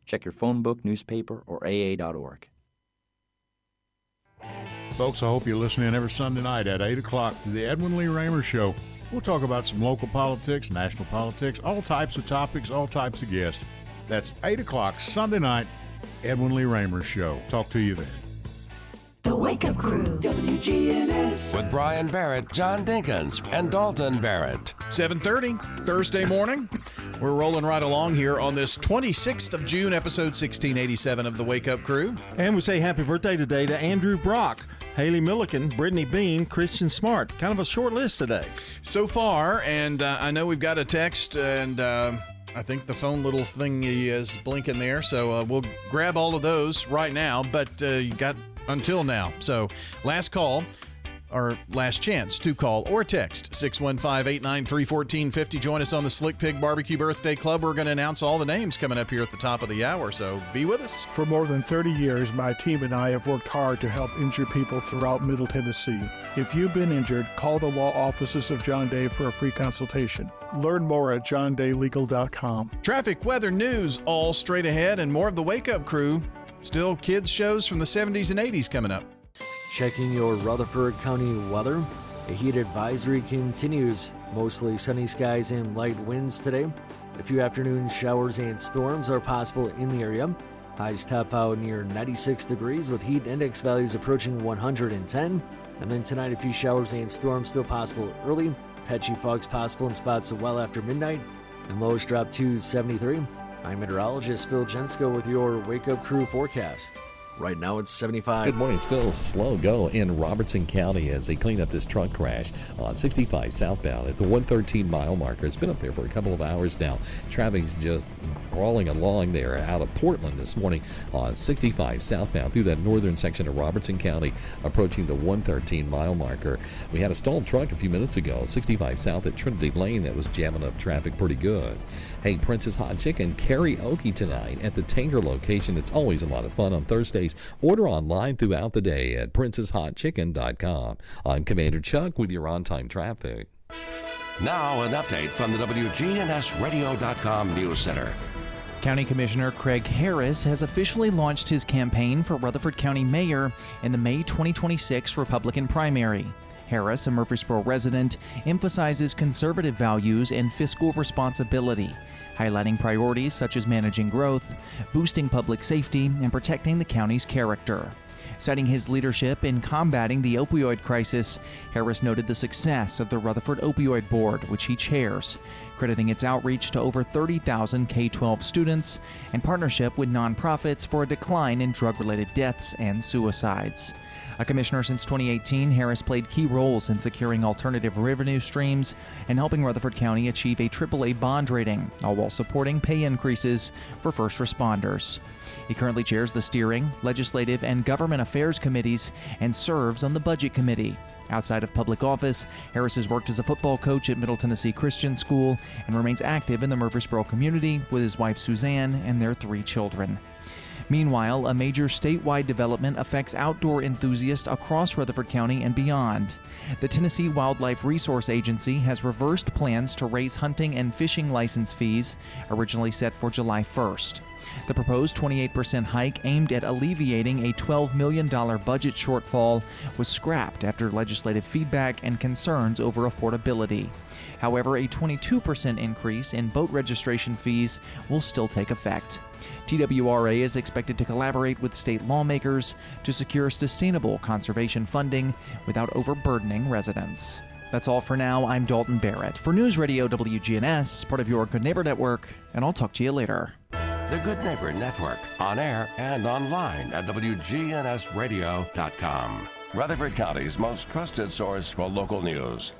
Check your phone book, newspaper, or AA.org. Folks, I hope you listen in every Sunday night at 8 o'clock to the Edwin Lee Raymer Show. We'll talk about some local politics, national politics, all types of topics, all types of guests. That's 8 o'clock Sunday night, Edwin Lee Raymer Show. Talk to you then. The Wake Up Crew, WGNS. With Brian Barrett, John Dinkins, and Dalton Barrett. 7:30, Thursday morning. We're rolling right along here on this 26th of June, episode 1687 of The Wake Up Crew. And we say happy birthday today to Andrew Brock, Haley Milliken, Brittany Bean, Christian Smart. Kind of a short list today. So far, and I know we've got a text, and I think the phone little thingy is blinking there, so we'll grab all of those right now, but you got until now. So last call, or last chance to call or text 615-893-1450. Join us on the Slick Pig Barbecue Birthday Club. We're going to announce all the names coming up here at the top of the hour, so be with us. For more than 30 years, my team and I have worked hard to help injured people throughout Middle Tennessee. If you've been injured, call the law offices of John Day for a free consultation. Learn more at johndaylegal.com. Traffic, weather, news, all straight ahead, and more of the Wake Up Crew. Still kids shows from the 70s and 80s coming up. Checking your Rutherford County weather. A heat advisory continues. Mostly sunny skies and light winds today. A few afternoon showers and storms are possible in the area. Highs top out near 96 degrees with heat index values approaching 110. And then tonight, a few showers and storms still possible early. Patchy fogs possible in spots well after midnight. And lows drop to 73. I'm meteorologist Phil Jensko with your Wake Up Crew forecast. Right now it's 75. Good morning. Still slow go in Robertson County as they clean up this truck crash on 65 southbound at the 113 mile marker. It's been up there for a couple of hours now. Traffic's just crawling along there out of Portland this morning on 65 southbound through that northern section of Robertson County, approaching the 113 mile marker. We had a stalled truck a few minutes ago, 65 south at Trinity Lane, that was jamming up traffic pretty good. Hey, Prince's Hot Chicken karaoke tonight at the Tanger location. It's always a lot of fun on Thursdays. Order online throughout the day at princeshotchicken.com. I'm Commander Chuck with your on-time traffic. Now an update from the WGNSradio.com News Center. County Commissioner Craig Harris has officially launched his campaign for Rutherford County Mayor in the May 2026 Republican primary. Harris, a Murfreesboro resident, emphasizes conservative values and fiscal responsibility, highlighting priorities such as managing growth, boosting public safety, and protecting the county's character. Citing his leadership in combating the opioid crisis, Harris noted the success of the Rutherford Opioid Board, which he chairs, crediting its outreach to over 30,000 K-12 students and partnership with nonprofits for a decline in drug-related deaths and suicides. A commissioner since 2018, Harris played key roles in securing alternative revenue streams and helping Rutherford County achieve a AAA bond rating, all while supporting pay increases for first responders. He currently chairs the Steering, Legislative, and Government Affairs Committees and serves on the Budget Committee. Outside of public office, Harris has worked as a football coach at Middle Tennessee Christian School and remains active in the Murfreesboro community with his wife Suzanne and their 3 children. Meanwhile, a major statewide development affects outdoor enthusiasts across Rutherford County and beyond. The Tennessee Wildlife Resource Agency has reversed plans to raise hunting and fishing license fees, originally set for July 1st. The proposed 28% hike aimed at alleviating a $12 million budget shortfall was scrapped after legislative feedback and concerns over affordability. However, a 22% increase in boat registration fees will still take effect. TWRA is expected to collaborate with state lawmakers to secure sustainable conservation funding without overburdening residents. That's all for now. I'm Dalton Barrett for News Radio WGNS, part of your Good Neighbor Network, and I'll talk to you later. The Good Neighbor Network, on air and online at WGNSradio.com. Rutherford County's most trusted source for local news.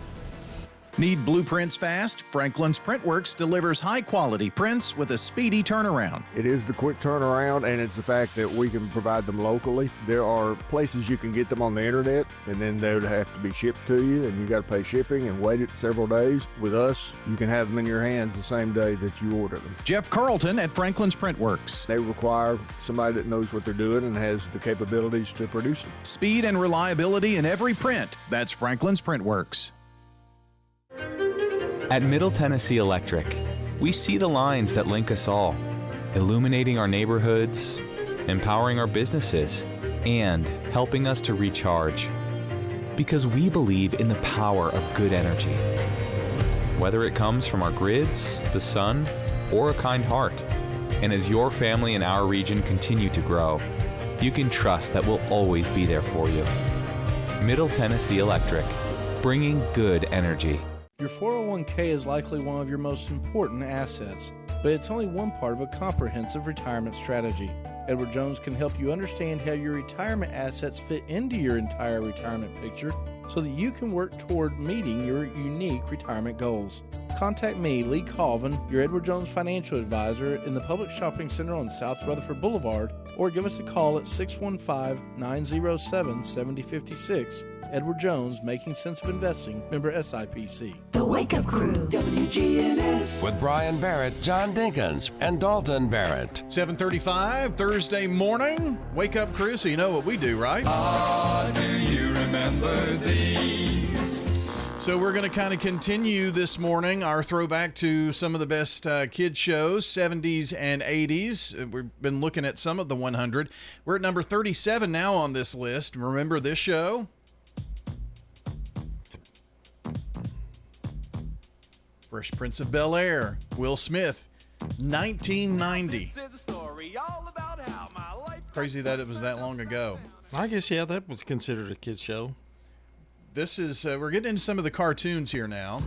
Need blueprints fast? Franklin's Printworks delivers high-quality prints with a speedy turnaround. It is the quick turnaround, and it's the fact that we can provide them locally. There are places you can get them on the internet, and then they would have to be shipped to you, and you got to pay shipping and wait it several days. With us, you can have them in your hands the same day that you order them. Jeff Carlton at Franklin's Printworks. They require somebody that knows what they're doing and has the capabilities to produce them. Speed and reliability in every print. That's Franklin's Printworks. At Middle Tennessee Electric, we see the lines that link us all, illuminating our neighborhoods, empowering our businesses, and helping us to recharge. Because we believe in the power of good energy. Whether it comes from our grids, the sun, or a kind heart. And as your family and our region continue to grow, you can trust that we'll always be there for you. Middle Tennessee Electric, bringing good energy. Your 401k is likely one of your most important assets, but it's only one part of a comprehensive retirement strategy. Edward Jones can help you understand how your retirement assets fit into your entire retirement picture so that you can work toward meeting your unique retirement goals. Contact me, Lee Colvin, your Edward Jones financial advisor in the Public Shopping Center on South Rutherford Boulevard, or give us a call at 615-907-7056. Edward Jones, Making Sense of Investing, member SIPC. The Wake Up Crew, WGNS. With Brian Barrett, John Dinkins, and Dalton Barrett. 7:35 Thursday morning. Wake Up Crew, so you know what we do, right? Do you remember these? So we're going to kind of continue this morning our throwback to some of the best kid shows, 70s and 80s. We've been looking at some of the 100. We're at number 37 now on this list. Remember this show? Fresh Prince of Bel-Air, Will Smith, 1990. Crazy that it was that long ago. I guess, yeah, that was considered a kid's show. This is, we're getting into some of the cartoons here now.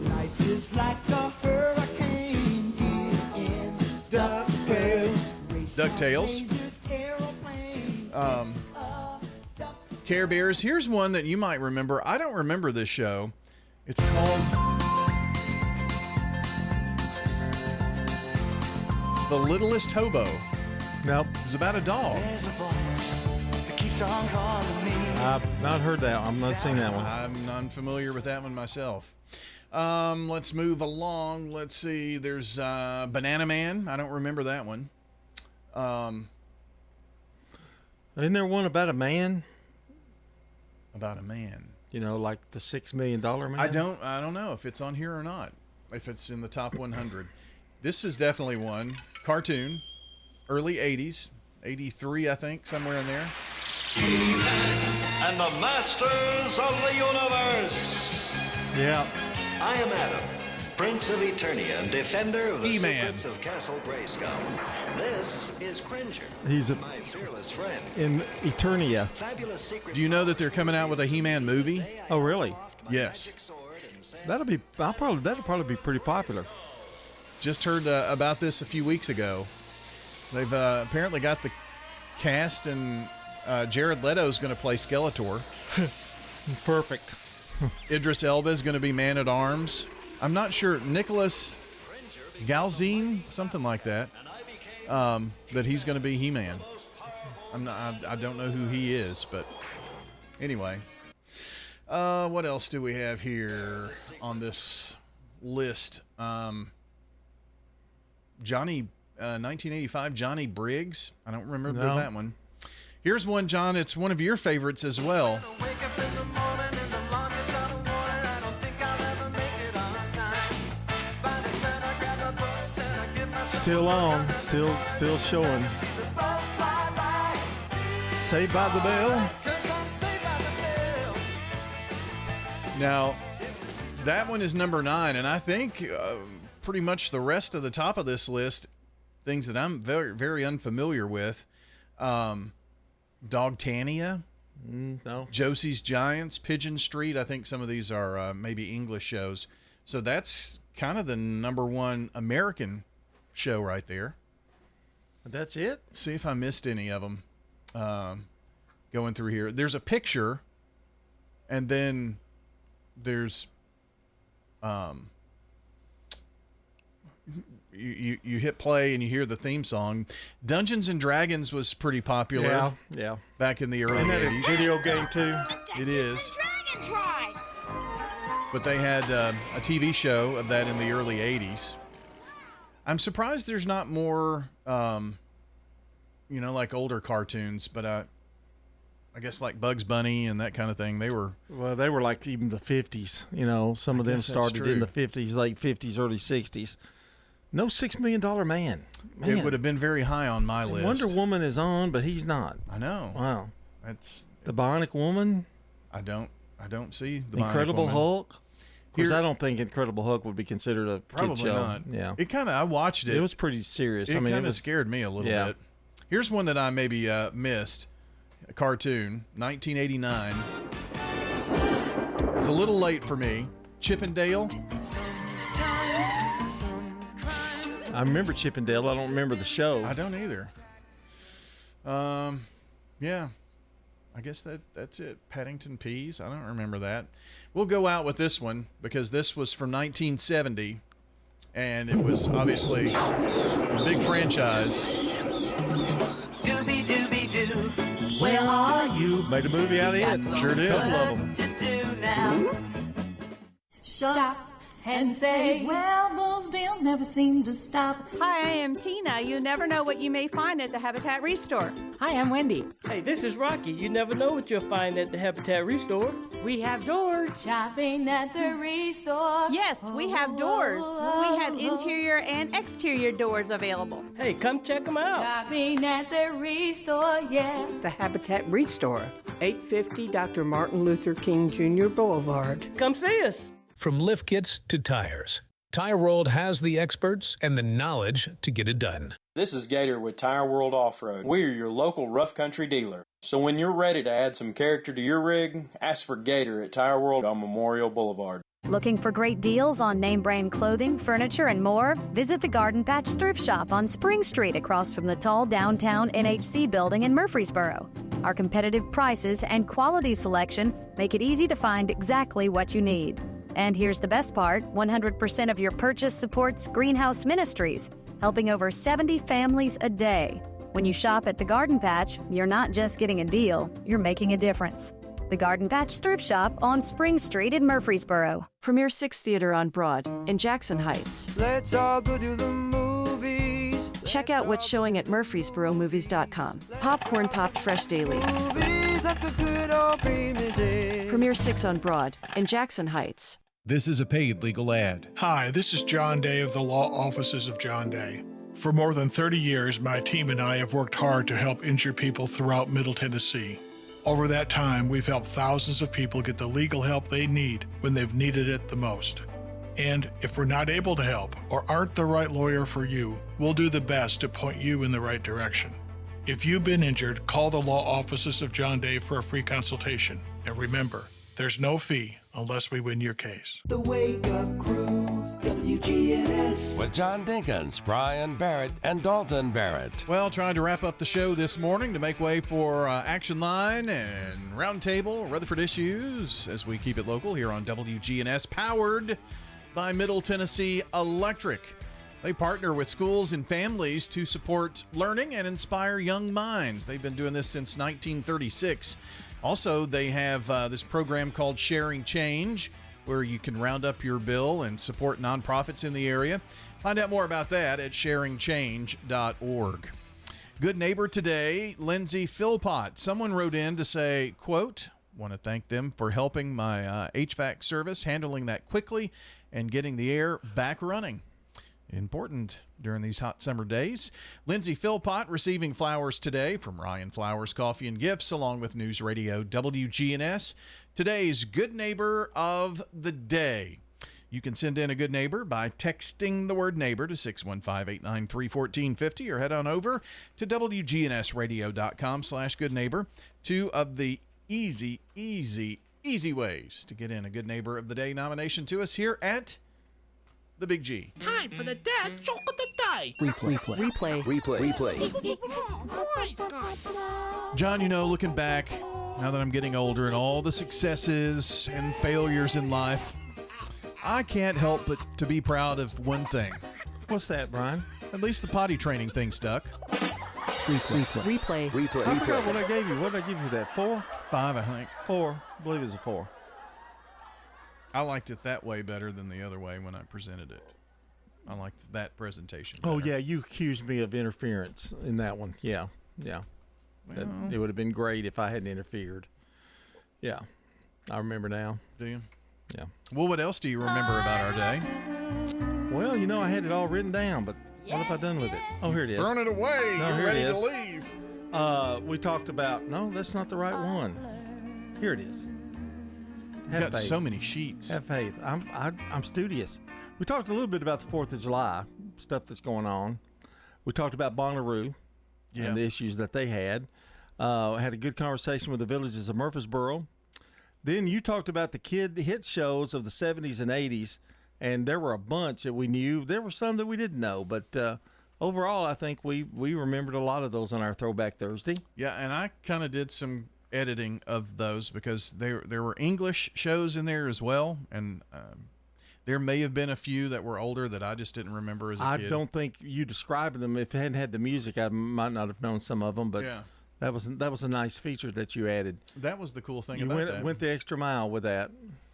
Life is like a hurricane in DuckTales. DuckTales. Care Bears. Here's one that you might remember. I don't remember this show. It's called The Littlest Hobo. Nope. It was about a dog. There's a voice that keeps on calling me. I've not heard that. I'm not seeing that one. I'm unfamiliar with that one myself. Let's move along. Let's see. There's Banana Man. I don't remember that one. Isn't there one about a man? About a man. You know, like the $6 million man? I don't know if it's on here or not. If it's in the top 100. This is definitely one. Cartoon. Early 80s. 83, I think, somewhere in there. And the masters of the universe. Yeah. I am Adam, Prince of Eternia and defender of the He-Man. secrets of Castle Grayskull. This is Cringer, He's my fearless friend. in Eternia. Fabulous secret. Do you know that they're coming out with a He-Man movie? Oh, really? Yes. That'll probably be pretty popular. Just heard about this a few weeks ago. They've apparently got the cast, and Jared Leto's going to play Skeletor. Perfect. Idris Elba is going to be Man-at-Arms. I'm not sure. Nicholas Galzine, something like that, that he's going to be He-Man. I don't know who he is, but anyway. What else do we have here on this list? 1985, Johnny Briggs. I don't remember that one. Here's one, John. It's one of your favorites as well. Still on. Still showing. Saved by the Bell. Now, that one is number 9, and I think pretty much the rest of the top of this list, things that I'm very, very unfamiliar with. Dogtania, no. Josie's Giants, Pigeon Street. I think some of these are maybe English shows. So that's kind of the number 1 American show right there. That's it? See if I missed any of them going through here. There's a picture, and then there's you hit play and you hear the theme song. Dungeons and Dragons was pretty popular. Yeah. Back in the early Isn't that 80s. a video game too? It is. But they had a TV show of that in the early 80s. I'm surprised there's not more, like older cartoons, but I guess like Bugs Bunny and that kind of thing. They were like even the 50s. Some of them guess that's started in true. the 50s, late 50s, early 60s. No $6 Million Man. Man. It would have been very high on my list. Wonder Woman is on, but he's not. I know. Wow. That's the Bionic Woman. I don't see the Incredible Bionic Woman. Hulk. Of course, I don't think Incredible Hulk would be considered a Probably kid show. not. Yeah. It kind of, I watched it. It was pretty serious. It kind of was scared me a little bit. Here's one that I maybe missed. A cartoon, 1989. It's a little late for me. Chip and Dale. I remember Chip and Dale. I don't remember the show. I don't either. Yeah. I guess that's it. Paddington Peas. I don't remember that. We'll go out with this one because this was from 1970, and it was obviously a big franchise. Doobie doobie doo. Where are you? Made a movie out of it. Sure did. A couple of them. To do now. Shop and say, well, those deals never seem to stop. Hi, I am Tina. You never know what you may find at the Habitat Restore. Hi, I'm Wendy. Hey, this is Rocky. You never know what you'll find at the Habitat Restore. We have doors. Shopping at the Restore. Yes, we have doors. We have interior and exterior doors available. Hey, come check them out. Shopping at the Restore, yeah. The Habitat Restore, 850 Dr. Martin Luther King Jr. Boulevard. Come see us. From lift kits to tires, Tire World has the experts and the knowledge to get it done. This is Gator with Tire World Off-Road. We are your local rough country dealer. So when you're ready to add some character to your rig, ask for Gator at Tire World on Memorial Boulevard. Looking for great deals on name brand clothing, furniture, and more? Visit the Garden Patch Thrift Shop on Spring Street across from the tall downtown NHC building in Murfreesboro. Our competitive prices and quality selection make it easy to find exactly what you need. And here's the best part, 100% of your purchase supports Greenhouse Ministries, helping over 70 families a day. When you shop at the Garden Patch, you're not just getting a deal, you're making a difference. The Garden Patch Thrift Shop on Spring Street in Murfreesboro. Premier 6 Theater on Broad in Jackson Heights. Let's all go to the movies. Check out what's showing at murfreesboromovies.com. Popcorn popped fresh daily. Movies at the good old Premier 6. Premier 6 on Broad in Jackson Heights. This is a paid legal ad. Hi, this is John Day of the Law Offices of John Day. For more than 30 years, my team and I have worked hard to help injured people throughout Middle Tennessee. Over that time, we've helped thousands of people get the legal help they need when they've needed it the most. And if we're not able to help or aren't the right lawyer for you, we'll do the best to point you in the right direction. If you've been injured, call the Law Offices of John Day for a free consultation. And remember, there's no fee unless we win your case. The Wake Up Crew, WGNS. With John Dinkins, Brian Barrett, and Dalton Barrett. Well, trying to wrap up the show this morning to make way for Action Line and Roundtable, Rutherford Issues, as we keep it local here on WGNS, powered by Middle Tennessee Electric. They partner with schools and families to support learning and inspire young minds. They've been doing this since 1936. Also, they have this program called Sharing Change, where you can round up your bill and support nonprofits in the area. Find out more about that at sharingchange.org. Good neighbor today, Lindsay Philpott. Someone wrote in to say, quote, want to thank them for helping my HVAC service, handling that quickly, and getting the air back running. Important during these hot summer days. Lindsay Philpott receiving flowers today from Ryan Flowers Coffee and Gifts, along with News Radio WGNS. Today's Good Neighbor of the Day. You can send in a good neighbor by texting the word neighbor to 615-893-1450 or head on over to WGNSradio.com/goodneighbor. Two of the easy ways to get in a Good Neighbor of the Day nomination to us here at the Big G. Time for the dad joke of the day. Replay. John, looking back, now that I'm getting older and all the successes and failures in life, I can't help but to be proud of one thing. What's that, Brian? At least the potty training thing stuck. Replay. I forgot what I gave you. What did I give you that? 4? 5, I think. 4. I believe it was a 4. I liked it that way better than the other way when I presented it. I liked that presentation better. Oh, yeah, you accused me of interference in that one. Yeah. Well, It would have been great if I hadn't interfered. Yeah, I remember now. Do you? Yeah. Well, what else do you remember about our day? Well, you know, I had it all written down, but what have I done with it? Oh, here it is. Thrown it away. No, You're here ready it to is. leave. We talked about, no, that's not the right one. Here it is. You've got so many sheets. Have faith. I'm studious. We talked a little bit about the 4th of July, stuff that's going on. We talked about Bonnaroo and the issues that they had. Had a good conversation with the villages of Murfreesboro. Then you talked about the kid hit shows of the 70s and 80s, and there were a bunch that we knew. There were some that we didn't know, but overall, I think we remembered a lot of those on our Throwback Thursday. Yeah, and I kind of did some editing of those because there were English shows in there as well, and there may have been a few that were older that I just didn't remember as a kid. I don't think you describing them. If it hadn't had the music, I might not have known some of them, but that was a nice feature that you added. That was the cool thing you about that. Went the extra mile with that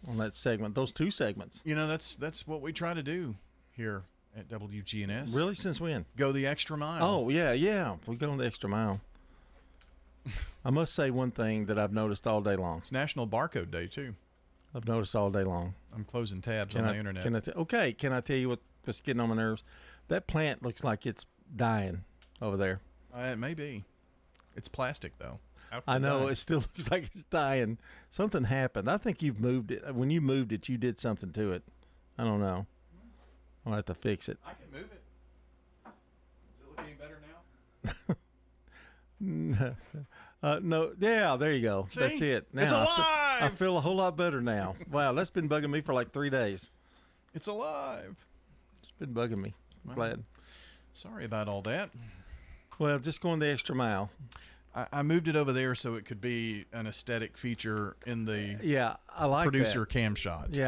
on that segment, those 2 segments. You know, that's what we try to do here at WGNS. Really? Since when? Go the extra mile. Oh, yeah. We go the extra mile. I must say one thing that I've noticed all day long. It's National Barcode Day, too. I've noticed all day long. I'm closing tabs on the internet. Can I tell you what's getting on my nerves? That plant looks like it's dying over there. It may be. It's plastic, though. I know. It still looks like it's dying. Something happened. I think you've moved it. When you moved it, you did something to it. I don't know. I'll have to fix it. I can move it. Is it looking any better now? No, yeah, there you go. See? That's it. Now It's alive! I feel a whole lot better now. Wow, that's been bugging me for like 3 days. It's alive. It's been bugging me. I'm glad. Sorry about all that. Well, just going the extra mile. I moved it over there so it could be an aesthetic feature in the I like producer that. cam shot. Yeah.